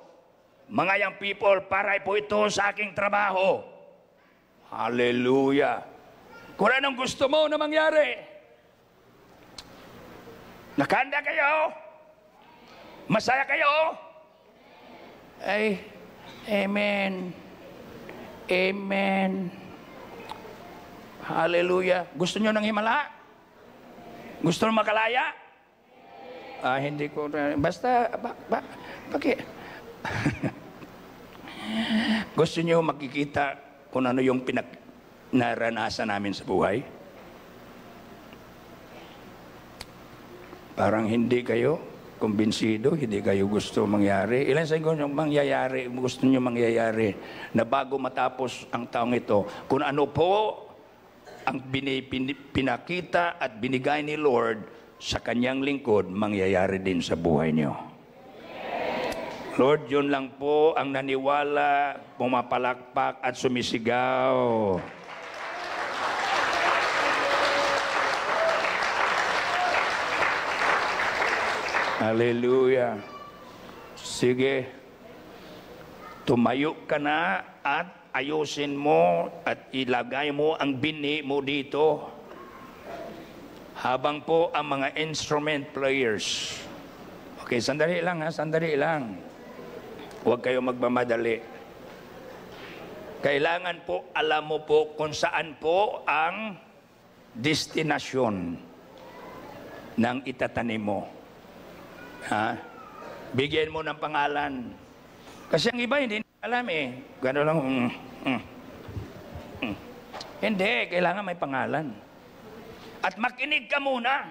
Mga young people, para po ito sa aking trabaho. Hallelujah. Kung anong gusto mo na mangyari, nakahanda kayo? Masaya kayo? Ay, amen. Amen. Hallelujah. Gusto nyo ng himala? Gusto mo makalaya? Hindi ko, basta, gusto niyo makikita kung ano yung naranasan namin sa buhay? Parang hindi kayo kumbinsido, hindi kayo gusto mangyari. Ilan sa inyo mangyayari, gusto niyo mangyayari na bago matapos ang taong ito, kung ano po ang pinakita at binigay ni Lord sa kanyang lingkod, mangyayari din sa buhay niyo. Lord, yun lang po ang naniwala, pumapalakpak at sumisigaw. Hallelujah. Sige, tumayo ka na at ayusin mo at ilagay mo ang bini mo dito. Habang po ang mga instrument players. Okay, sandali lang ha, sandali lang. Huwag kayo magmamadali. Kailangan po, alam mo po kung saan po ang destinasyon ng itatanim mo. Ha? Bigyan mo ng pangalan. Kasi ang iba hindi alam eh. Gano'n lang. Hindi, kailangan may pangalan. At makinig ka muna.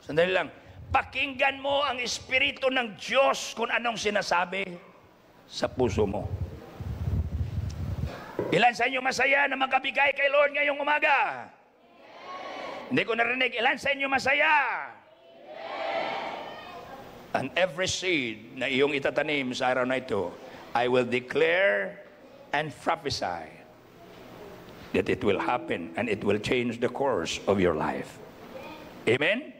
Sandali lang. Pakinggan mo ang Espiritu ng Diyos kung anong sinasabi sa puso mo. Ilan sa inyo masaya na magkabigay kay Lord ngayong umaga? Hindi ko narinig. Ilan sa inyo masaya? And every seed na iyong itatanim sa araw na ito, I will declare and prophesy that it will happen and it will change the course of your life. Amen?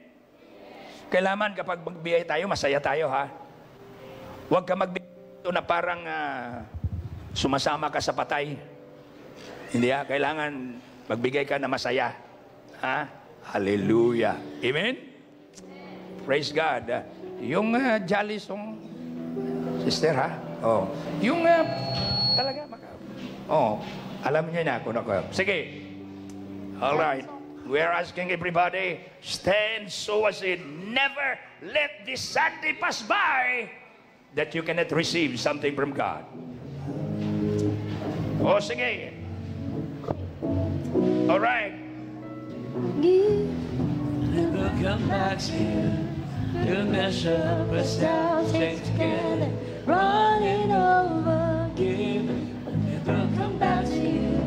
Kailangan kapag magbigay tayo, masaya tayo ha. Huwag ka magbigay na parang sumasama ka sa patay. Hindi ha? Kailangan magbigay ka na masaya. Ha? Hallelujah. Amen? Praise God. Yung jolly song, sister ha? Oh. Yung talaga, alam niyo na kung ako. Sige. All right. We are asking everybody, stand so as it never let this Sunday pass by that you cannot receive something from God. Oh, sige. All right. It will come back to you. To measure, press down, stick together, running over, give. It will come back to you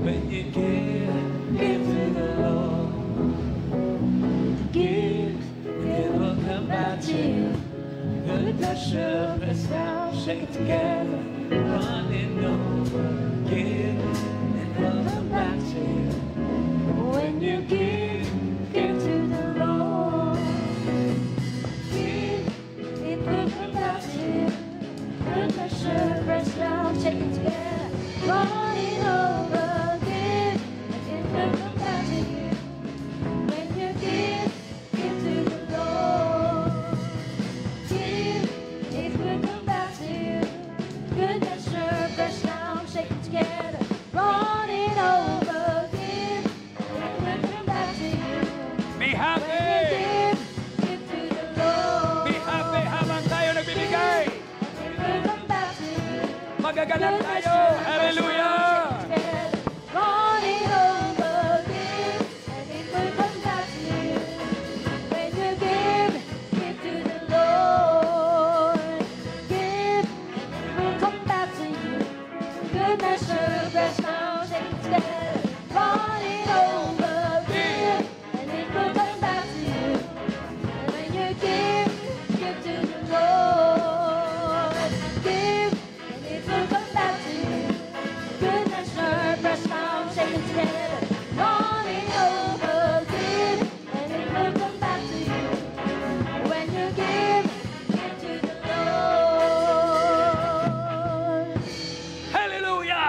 when you give to the Lord. Give, it will come back to you. Good measure, press down, shake together, running over, give. It will come back to you when you give to the Lord. Press down, shake it together, running over, give, and it will come back to you. When you give to the Lord. Give, it will come back to you. Good measure, press down, shake it together, running over, give, and it will come back to you. Be happy! When you give to the Lord. Be happy habang tayo nagbibigay! Magaganap tayo! Hallelujah! Running over, give, and it will come back to you. When you give to the Lord. Give, and it will come back to you. Good measure, press down, shake it together. Running over, give, and it will come back to you. And when you give to the Lord. Give, it will come back to you. Good measure, press down, shake it together, running over, give, and it will come back to you. When you give to the Lord. Hallelujah!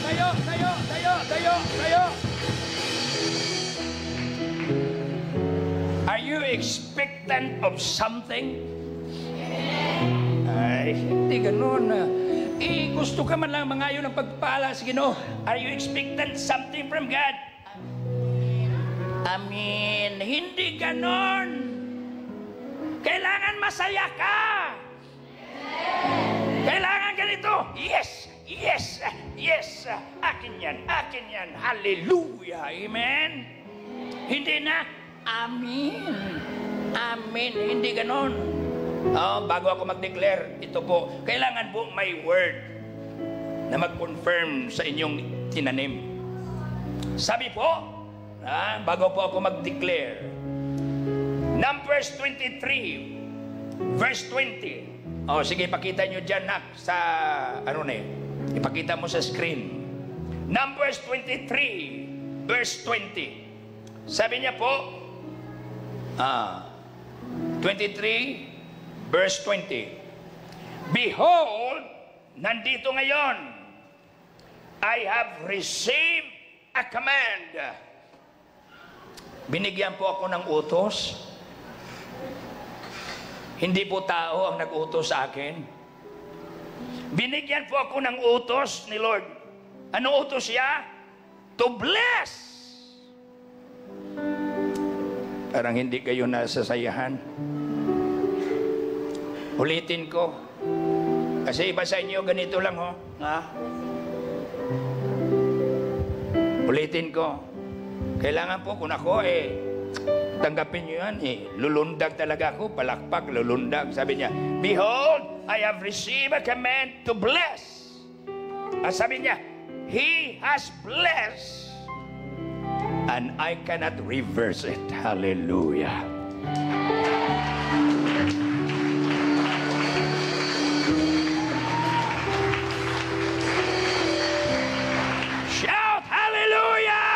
Tayo, tayo, tayo, tayo, tayo! Are you expectant of something? Ay, hindi ganun. gusto ka man lang mangayo ng pagpala sa Ginoo. Are you expecting something from God? Amen. Hindi ganon. Kailangan masaya ka. Kailangan ganito. Yes, yes, yes. Akin yan, akin yan. Hallelujah. Amen. Hindi na, amen. Amen. Hindi ganon. Bago ako mag-declare, ito po, kailangan po may word na mag-confirm sa inyong tinanim. Sabi po, bago po ako mag-declare, Numbers 23, verse 20. Sige, pakita nyo dyan, nak, sa, ipakita mo sa screen. Numbers 23, verse 20. Sabi niya po, 23, verse 20. Behold, nandito ngayon, I have received a command. Binigyan po ako ng utos. Hindi po tao ang nag-utos sa akin. Binigyan po ako ng utos ni Lord. Ano utos siya? To bless. Parang hindi kayo nasasayahan. Ulitin ko. Kasi iba sa inyo, ganito lang, ho. Ulitin ko. Kailangan po, kung ako, tanggapin nyo yan, lulundag talaga ako, palakpak, lulundag. Sabi niya, behold, I have received a command to bless. Sabi niya, He has blessed, and I cannot reverse it. Hallelujah. Shout hallelujah!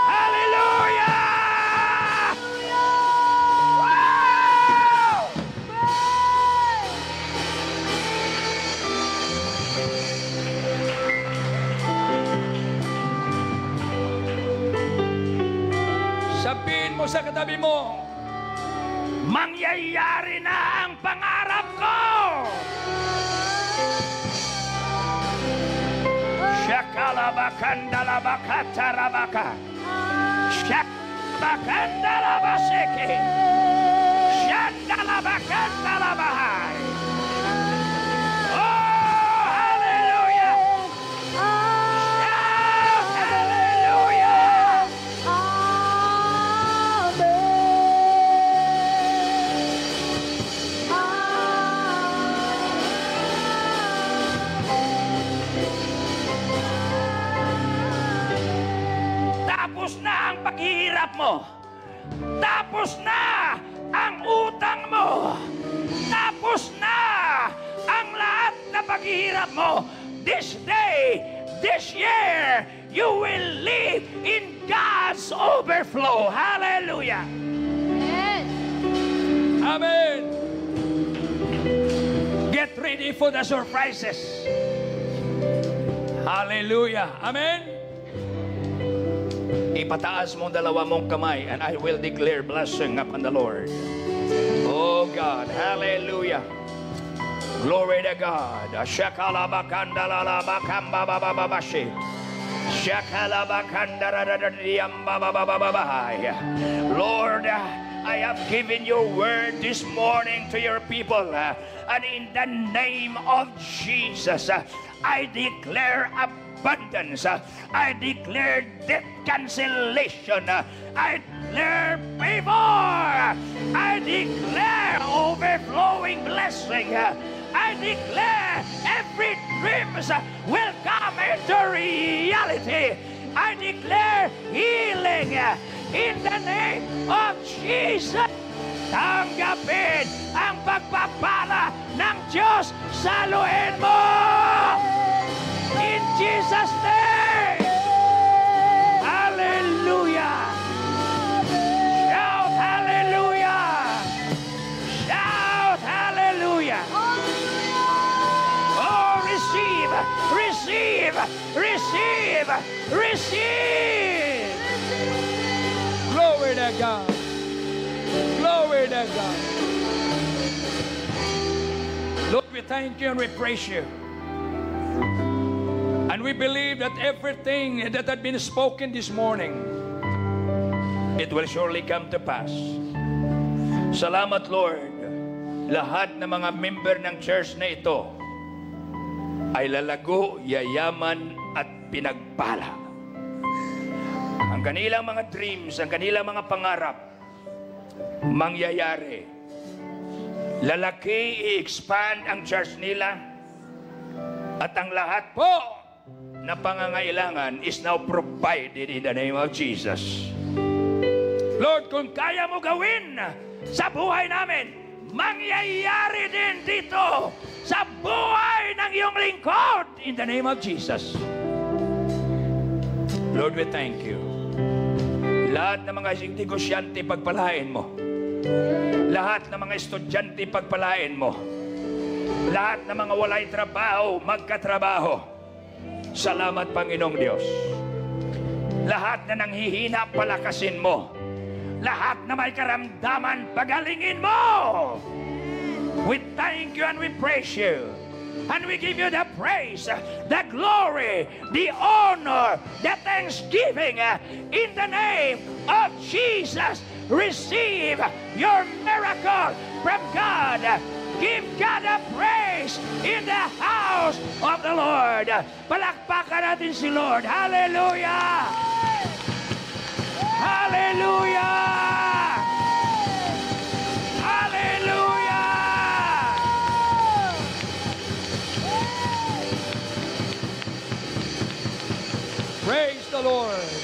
Hallelujah! Wow! Sabihin mo sa katabi mo, mangyayari na ang pangarap ko! Shakalabakandalabakatarabaka. Shakalabakandalabaseke. Shandalabakandalabahay. Oh, hallelujah! Shout hallelujah! Tapos na ang paghihirap mo. Tapos na ang utang mo. Tapos na ang lahat na paghihirap mo. This day, this year, you will live in God's overflow. Hallelujah. Amen. Get ready for the surprises. Hallelujah. Amen. Ipataas mo dalawa mong kamay, and I will declare blessing upon the Lord. Oh God, hallelujah. Glory to God. Shakalabakandalalabakambabababashi. Shakalabakandararadadiyambababababahay. Lord, I have given your word this morning to your people, and in the name of Jesus, I declare abundance. I declare debt cancellation. I declare favor. I declare overflowing blessing. I declare every dreams will come into reality. I declare healing in the name of Jesus. Tanggapin ang pagpapala ng Diyos sa luhin mo. In Jesus' name. Hallelujah. Shout hallelujah. Shout hallelujah. Oh, receive, receive, receive, receive. Glory to God. Glory to God. Lord, we we thank you and we praise you. And we believe that everything that had been spoken this morning, it will surely come to pass. Salamat, Lord. Lahat ng mga member ng church na ito ay lalago, yayaman at pinagpala. Ang kanilang mga dreams, ang kanilang mga pangarap, mangyayari. Lalaki, i-expand ang church nila. At ang lahat po na pangangailangan is now provided in the name of Jesus. Lord, kung kaya mo gawin sa buhay namin, mangyayari din dito sa buhay ng iyong lingkod in the name of Jesus. Lord, we thank you. Lahat ng mga negosyante, pagpalain mo. Lahat ng mga estudyante, pagpalain mo. Lahat ng mga walay trabaho, magkatrabaho. Salamat, Panginoong Diyos. Lahat na nanghihina, palakasin mo. Lahat na may karamdaman, pagalingin mo. We thank you and we praise you. And we give you the praise, the glory, the honor, the thanksgiving in the name of Jesus. Receive your miracle from God. Give God a praise in the house of the Lord. Palakpakan natin si Lord. Hallelujah! Hallelujah! Hallelujah! Praise the Lord!